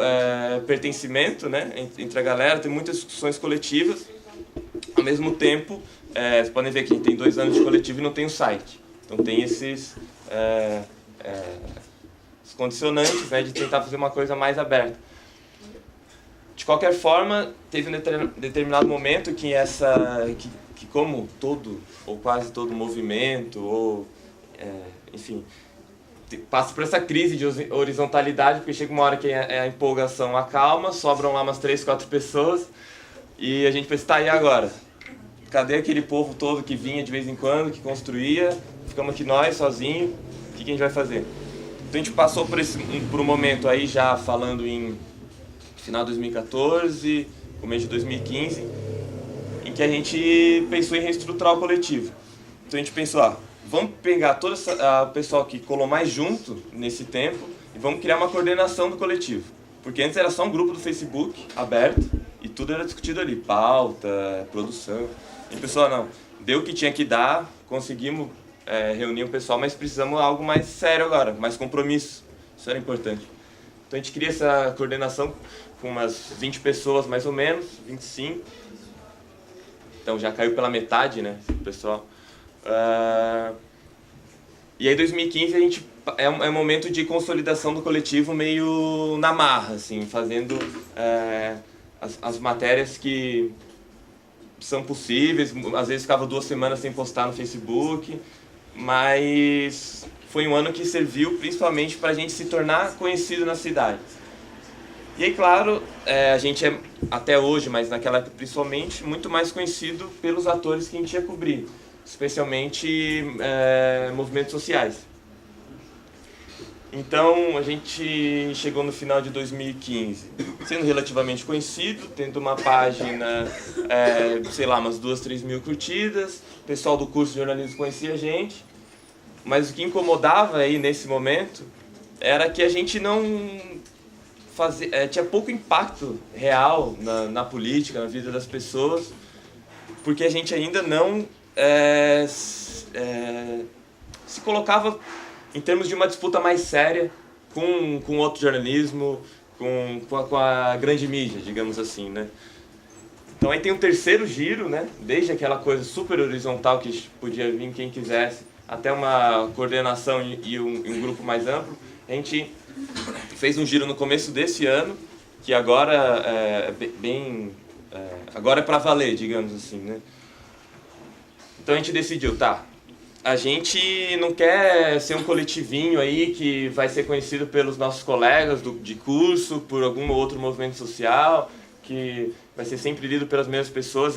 pertencimento, né, entre a galera. Tem muitas discussões coletivas. Ao mesmo tempo, vocês podem ver que a gente tem 2 anos de coletivo e não tem o site. Então tem condicionantes, né, de tentar fazer uma coisa mais aberta. De qualquer forma, teve um determinado momento que como todo, ou quase todo movimento, ou, enfim, passa por essa crise de horizontalidade, porque chega uma hora que a empolgação acalma, sobram lá umas 3, 4 pessoas, e a gente pensa, tá, e agora? Cadê aquele povo todo que vinha de vez em quando, que construía? Ficamos aqui nós, sozinhos, o que a gente vai fazer? Então a gente passou por um momento aí, já falando em final de 2014, começo de 2015, em que a gente pensou em reestruturar o coletivo. Então a gente pensou, vamos pegar todo o pessoal que colou mais junto nesse tempo e vamos criar uma coordenação do coletivo. Porque antes era só um grupo do Facebook aberto e tudo era discutido ali, pauta, produção. E a pessoa, não, deu o que tinha que dar, conseguimos reunir o pessoal, mas precisamos de algo mais sério agora, mais compromisso. Isso era importante. Então a gente cria essa coordenação com umas 20 pessoas mais ou menos, 25. Então já caiu pela metade, né, o pessoal. E aí 2015 a gente é um momento de consolidação do coletivo meio na marra, assim, fazendo as matérias que são possíveis. Às vezes ficava 2 semanas sem postar no Facebook, mas foi um ano que serviu principalmente para a gente se tornar conhecido na cidade. E aí, claro, a gente é, até hoje, mas naquela época principalmente, muito mais conhecido pelos atores que a gente ia cobrir, especialmente movimentos sociais. Então, a gente chegou no final de 2015, sendo relativamente conhecido, tendo uma página, sei lá, umas 2, 3 mil curtidas, o pessoal do curso de jornalismo conhecia a gente, mas o que incomodava aí nesse momento era que a gente não tinha pouco impacto real na política, na vida das pessoas, porque a gente ainda não se colocava em termos de uma disputa mais séria com outro jornalismo, com a grande mídia, digamos assim, né? Então aí tem um terceiro giro, né? Desde aquela coisa super horizontal que podia vir quem quisesse, até uma coordenação e um grupo mais amplo. A gente fez um giro no começo desse ano, que agora agora é para valer, digamos assim, né? Então a gente decidiu, tá, a gente não quer ser um coletivinho aí que vai ser conhecido pelos nossos colegas de curso, por algum outro movimento social, que vai ser sempre lido pelas mesmas pessoas.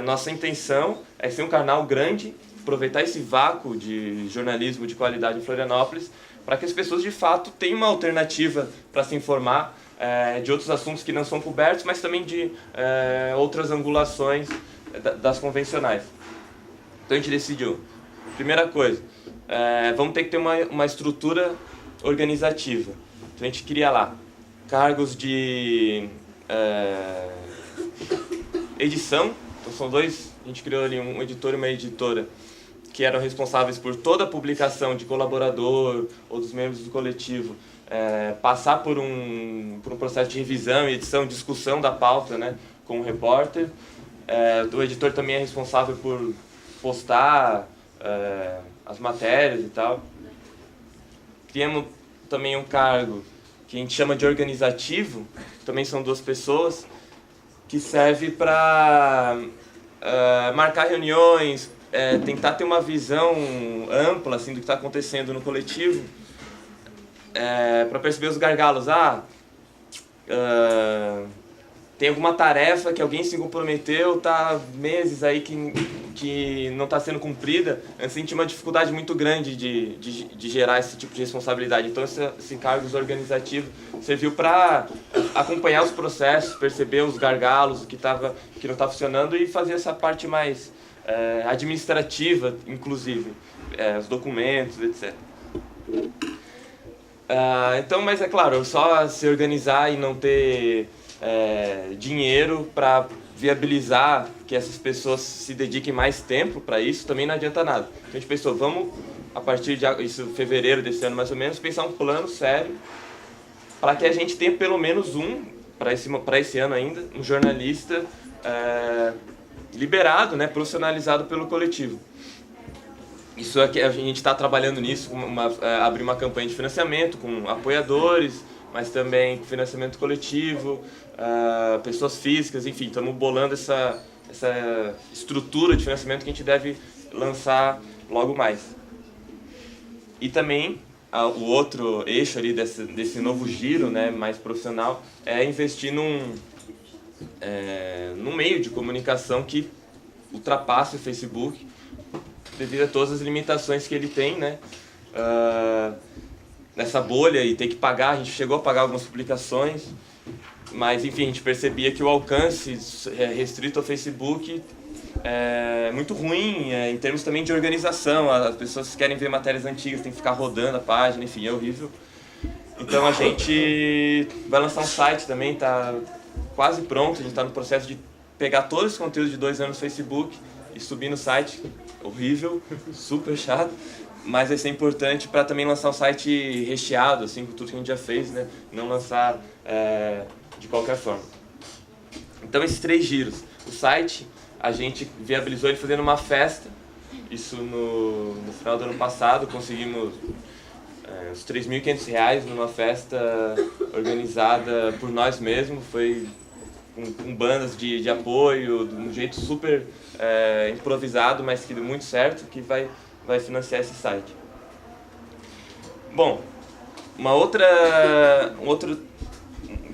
Nossa intenção é ser um canal grande, aproveitar esse vácuo de jornalismo de qualidade em Florianópolis, para que as pessoas de fato tenham uma alternativa para se informar de outros assuntos que não são cobertos, mas também de outras angulações das convencionais. Então a gente decidiu, primeira coisa, vamos ter que ter uma estrutura organizativa. Então a gente cria lá cargos de edição. Então são dois, a gente criou ali um editor e uma editora que eram responsáveis por toda a publicação de colaborador ou dos membros do coletivo, passar por um processo de revisão, edição, discussão da pauta, né, com o repórter. O editor também é responsável por postar as matérias e tal. Criamos também um cargo que a gente chama de organizativo, também são 2 pessoas, que serve para marcar reuniões, tentar ter uma visão ampla assim, do que está acontecendo no coletivo, para perceber os gargalos. Tem alguma tarefa que alguém se comprometeu, tá meses aí que não está sendo cumprida, a gente sente uma dificuldade muito grande de gerar esse tipo de responsabilidade. Então esse cargo organizativo serviu para acompanhar os processos, perceber os gargalos, o que não está funcionando e fazer essa parte mais administrativa, inclusive, os documentos, etc. Então, mas é claro, só se organizar e não ter dinheiro para viabilizar que essas pessoas se dediquem mais tempo para isso, também não adianta nada. Então a gente pensou, vamos, a partir de fevereiro desse ano mais ou menos, pensar um plano sério para que a gente tenha pelo menos para esse ano ainda, um jornalista liberado, né, profissionalizado pelo coletivo. Isso aqui, a gente está trabalhando nisso, abrir uma campanha de financiamento com apoiadores, mas também financiamento coletivo, pessoas físicas, enfim, estamos bolando essa estrutura de financiamento que a gente deve lançar logo mais. E também o outro eixo ali desse novo giro, né, mais profissional, é investir num meio de comunicação que ultrapasse o Facebook, devido a todas as limitações que ele tem, né? Nessa bolha e ter que pagar, a gente chegou a pagar algumas publicações, mas enfim, a gente percebia que o alcance restrito ao Facebook é muito ruim, em termos também de organização. As pessoas querem ver matérias antigas, tem que ficar rodando a página, enfim, é horrível. Então a gente vai lançar um site também, está quase pronto, a gente está no processo de pegar todo esse conteúdo de 2 anos no Facebook e subir no site. Horrível, super chato, mas vai ser importante para também lançar um site recheado, assim, com tudo que a gente já fez, né? Não lançar de qualquer forma. Então esses 3 giros. O site, a gente viabilizou ele fazendo uma festa, isso no final do ano passado, conseguimos uns R$3.500 numa festa organizada por nós mesmos, foi com bandas de apoio, de um jeito super improvisado, mas que deu muito certo, que vai financiar esse site. Bom,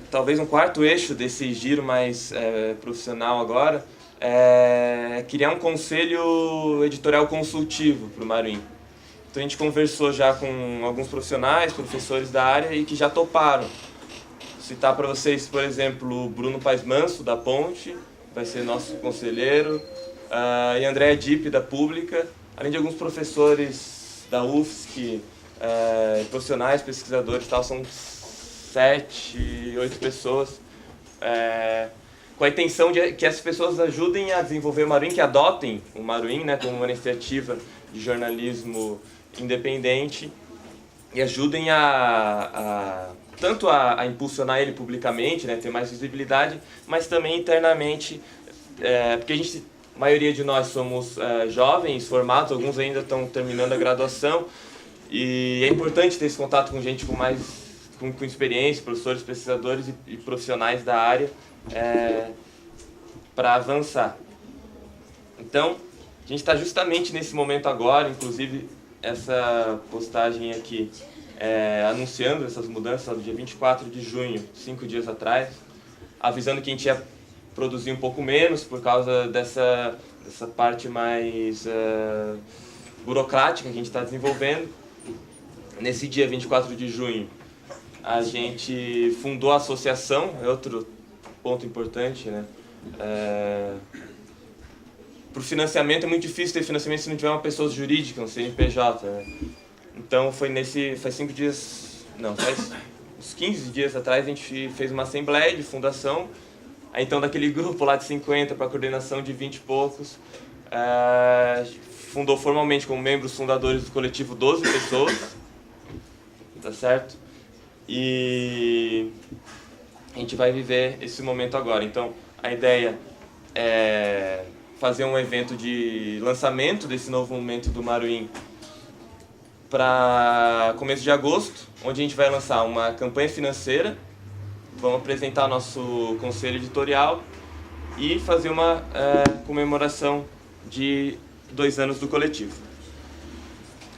talvez um quarto eixo desse giro mais profissional agora é criar um conselho editorial consultivo para o Maruim. Então a gente conversou já com alguns profissionais, professores da área e que já toparam. Citar para vocês, por exemplo, o Bruno Paes Manso, da Ponte, vai ser nosso conselheiro, e André Dipp, da Pública, além de alguns professores da UFSC, profissionais, pesquisadores, tal, são 7, 8 pessoas, com a intenção de que essas pessoas ajudem a desenvolver o Maruim, que adotem o Maruim, né, como uma iniciativa de jornalismo independente e ajudem tanto a impulsionar ele publicamente, né, ter mais visibilidade, mas também internamente, porque a maioria de nós somos jovens, formados, alguns ainda estão terminando a graduação, e é importante ter esse contato com gente com experiência, professores, pesquisadores e profissionais da área para avançar. Então, a gente está justamente nesse momento agora, inclusive essa postagem aqui, anunciando essas mudanças, no dia 24 de junho, 5 dias atrás, avisando que a gente ia produzir um pouco menos por causa dessa parte mais burocrática que a gente está desenvolvendo. Nesse dia 24 de junho, a gente fundou a associação, é outro ponto importante, né? Para o financiamento é muito difícil ter financiamento se não tiver uma pessoa jurídica, um CNPJ, né? Então faz 5 dias, não, faz uns 15 dias atrás a gente fez uma assembleia de fundação. Aí, então daquele grupo lá de 50 para a coordenação de 20 e poucos, fundou formalmente como membros fundadores do coletivo 12 pessoas, tá certo? E a gente vai viver esse momento agora. Então a ideia é fazer um evento de lançamento desse novo momento do Maruim para começo de agosto, onde a gente vai lançar uma campanha financeira, vamos apresentar nosso conselho editorial e fazer uma comemoração de 2 anos do coletivo.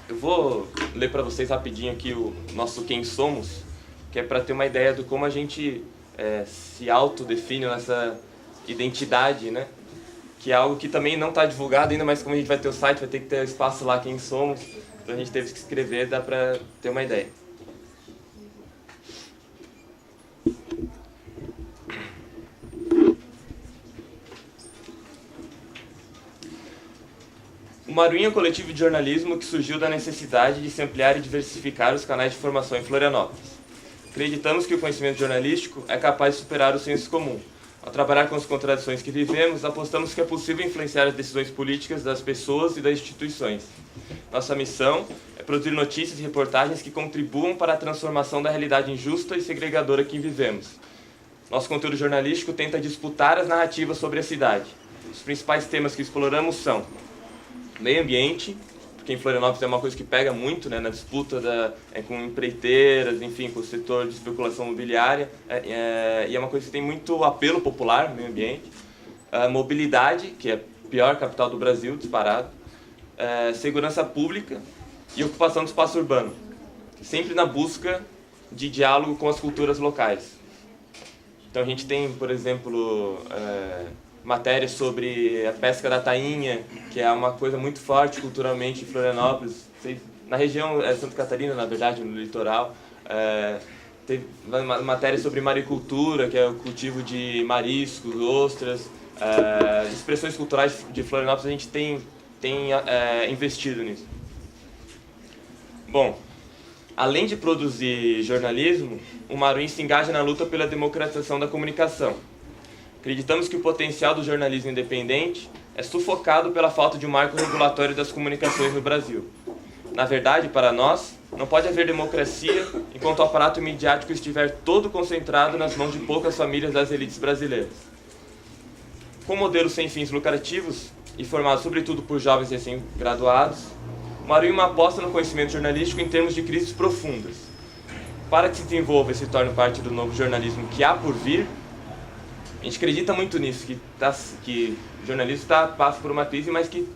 Eu vou ler para vocês rapidinho aqui o nosso Quem Somos, que é para ter uma ideia de como a gente se autodefine nessa identidade, né? Que é algo que também não está divulgado ainda, mas como a gente vai ter o site, vai ter que ter espaço lá Quem Somos, então a gente teve que escrever, dá para ter uma ideia. O Maruim é um coletivo de jornalismo que surgiu da necessidade de se ampliar e diversificar os canais de formação em Florianópolis. Acreditamos que o conhecimento jornalístico é capaz de superar o senso comum. Ao trabalhar com as contradições que vivemos, apostamos que é possível influenciar as decisões políticas das pessoas e das instituições. Nossa missão é produzir notícias e reportagens que contribuam para a transformação da realidade injusta e segregadora que vivemos. Nosso conteúdo jornalístico tenta disputar as narrativas sobre a cidade. Os principais temas que exploramos são meio ambiente, porque em Florianópolis é uma coisa que pega muito, né, na disputa com empreiteiras, enfim, com o setor de especulação imobiliária, e é uma coisa que tem muito apelo popular no meio ambiente. Mobilidade, que é a pior capital do Brasil, disparado. Segurança pública e ocupação do espaço urbano, sempre na busca de diálogo com as culturas locais. Então a gente tem, por exemplo, matérias sobre a pesca da tainha, que é uma coisa muito forte culturalmente em Florianópolis, na região Santa Catarina, na verdade, no litoral. Teve matéria sobre maricultura, que é o cultivo de mariscos, ostras. Expressões culturais de Florianópolis, a gente tem investido nisso. Bom, além de produzir jornalismo, o Maruim se engaja na luta pela democratização da comunicação. Acreditamos que o potencial do jornalismo independente é sufocado pela falta de um marco regulatório das comunicações no Brasil. Na verdade, para nós, não pode haver democracia enquanto o aparato midiático estiver todo concentrado nas mãos de poucas famílias das elites brasileiras. Com modelos sem fins lucrativos e formados sobretudo por jovens recém-graduados, o Maruim aposta no conhecimento jornalístico em termos de crises profundas. Para que se desenvolva e se torne parte do novo jornalismo que há por vir, a gente acredita muito nisso, que o jornalismo passa por uma crise, mas que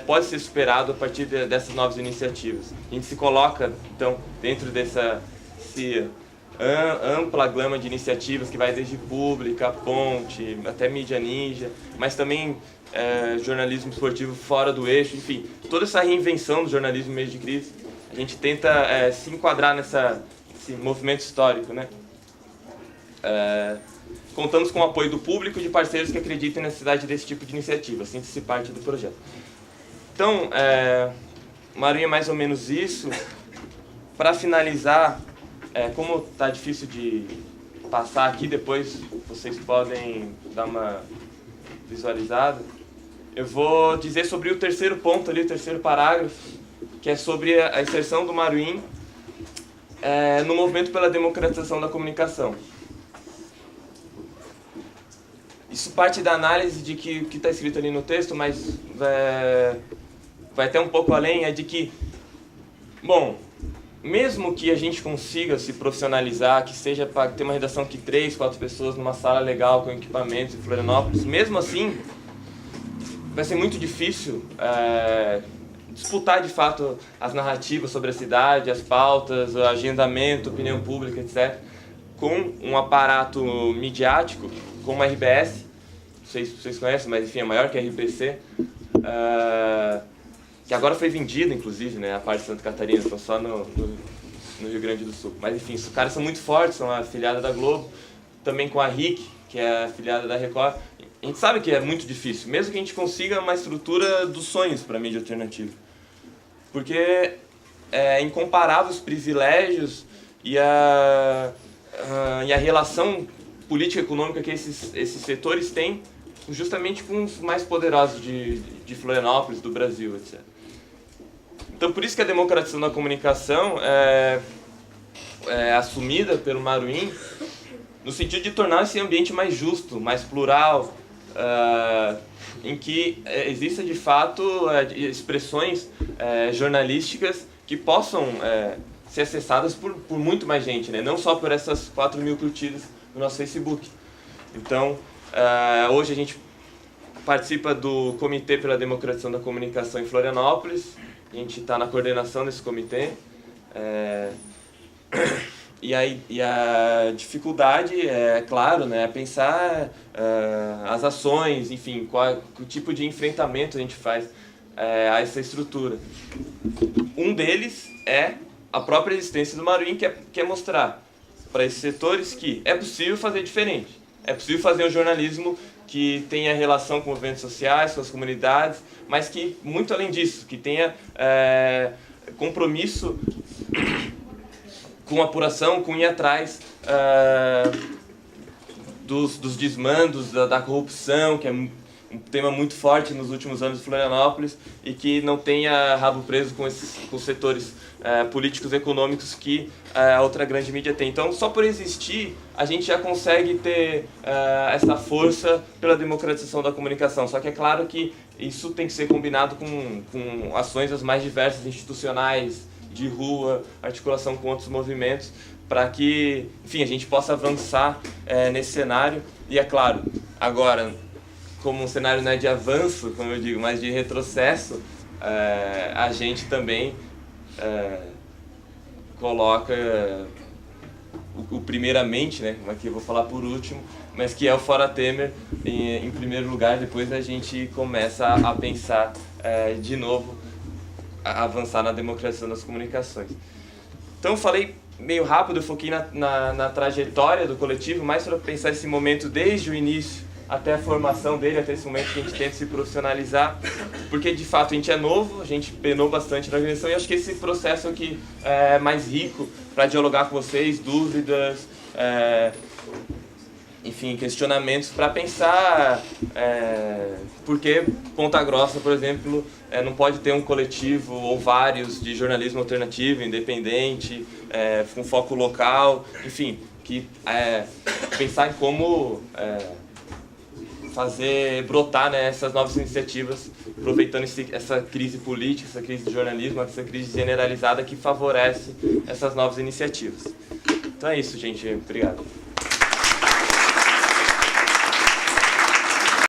pode ser superado a partir dessas novas iniciativas. A gente se coloca, então, dentro dessa ampla gama de iniciativas que vai desde Pública, Ponte, até Mídia Ninja, mas também jornalismo esportivo fora do eixo, enfim, toda essa reinvenção do jornalismo no meio de crise, a gente tenta se enquadrar nesse movimento histórico, né? Contamos com o apoio do público e de parceiros que acreditem na necessidade desse tipo de iniciativa, assim se parte do projeto. Então, Maruim é mais ou menos isso. Para finalizar, como está difícil de passar aqui, depois vocês podem dar uma visualizada, eu vou dizer sobre o terceiro ponto ali, o terceiro parágrafo, que é sobre a inserção do Maruim no movimento pela democratização da comunicação. Isso parte da análise de que o que está escrito ali no texto, mas vai até um pouco além, é de que, bom, mesmo que a gente consiga se profissionalizar, que seja para ter uma redação que 3, 4 pessoas numa sala legal com equipamentos em Florianópolis, mesmo assim, vai ser muito difícil disputar de fato as narrativas sobre a cidade, as pautas, o agendamento, opinião pública, etc., com um aparato midiático, como a RBS, não sei se vocês conhecem, mas enfim, é maior que a RPC, que agora foi vendida, inclusive, né, a parte de Santa Catarina, estão só no Rio Grande do Sul. Mas enfim, os caras são muito fortes, são afiliados da Globo, também com a RIC, que é afiliada da Record. A gente sabe que é muito difícil, mesmo que a gente consiga uma estrutura dos sonhos para a mídia alternativa. Porque é incomparável os privilégios e a relação política e econômica que esses setores têm justamente com os mais poderosos de Florianópolis, do Brasil, etc. Então, por isso que a democratização da comunicação é assumida pelo Maruim no sentido de tornar esse ambiente mais justo, mais plural, em que exista de fato expressões jornalísticas que possam ser acessadas por muito mais gente, né? Não só por essas 4.000 curtidas no nosso Facebook. Então, hoje a gente participa do Comitê pela Democratização da Comunicação em Florianópolis, a gente está na coordenação desse comitê. E a dificuldade é claro, né, é pensar as ações, enfim, qual tipo de enfrentamento a gente faz a essa estrutura. Um deles é a própria existência do Maruim, que é mostrar para esses setores que é possível fazer diferente, é possível fazer um jornalismo que tenha relação com movimentos sociais, com as comunidades, mas que, muito além disso, que tenha compromisso com apuração, com ir atrás dos desmandos, da corrupção, um tema muito forte nos últimos anos de Florianópolis e que não tenha rabo preso com os setores políticos e econômicos que a outra grande mídia tem. Então, só por existir, a gente já consegue ter essa força pela democratização da comunicação. Só que é claro que isso tem que ser combinado com ações as mais diversas, institucionais, de rua, articulação com outros movimentos, para que, enfim, a gente possa avançar nesse cenário. E é claro, agora, como um cenário não é de avanço, como eu digo, mas de retrocesso, a gente também coloca o primeiramente, né, aqui eu vou falar por último, mas que é o Fora Temer em primeiro lugar. Depois a gente começa a pensar de novo, a avançar na democratização das comunicações. Então eu falei meio rápido, eu foquei na trajetória do coletivo, mais para pensar esse momento desde o início até a formação dele, até esse momento que a gente tenta se profissionalizar, porque de fato a gente é novo, a gente penou bastante na organização e acho que esse processo aqui é mais rico para dialogar com vocês, dúvidas, enfim, questionamentos, para pensar por que Ponta Grossa, por exemplo, não pode ter um coletivo ou vários de jornalismo alternativo, independente, com foco local, enfim, que pensar em como fazer brotar, né, essas novas iniciativas, aproveitando essa crise política, essa crise de jornalismo, essa crise generalizada que favorece essas novas iniciativas. Então é isso, gente. Obrigado.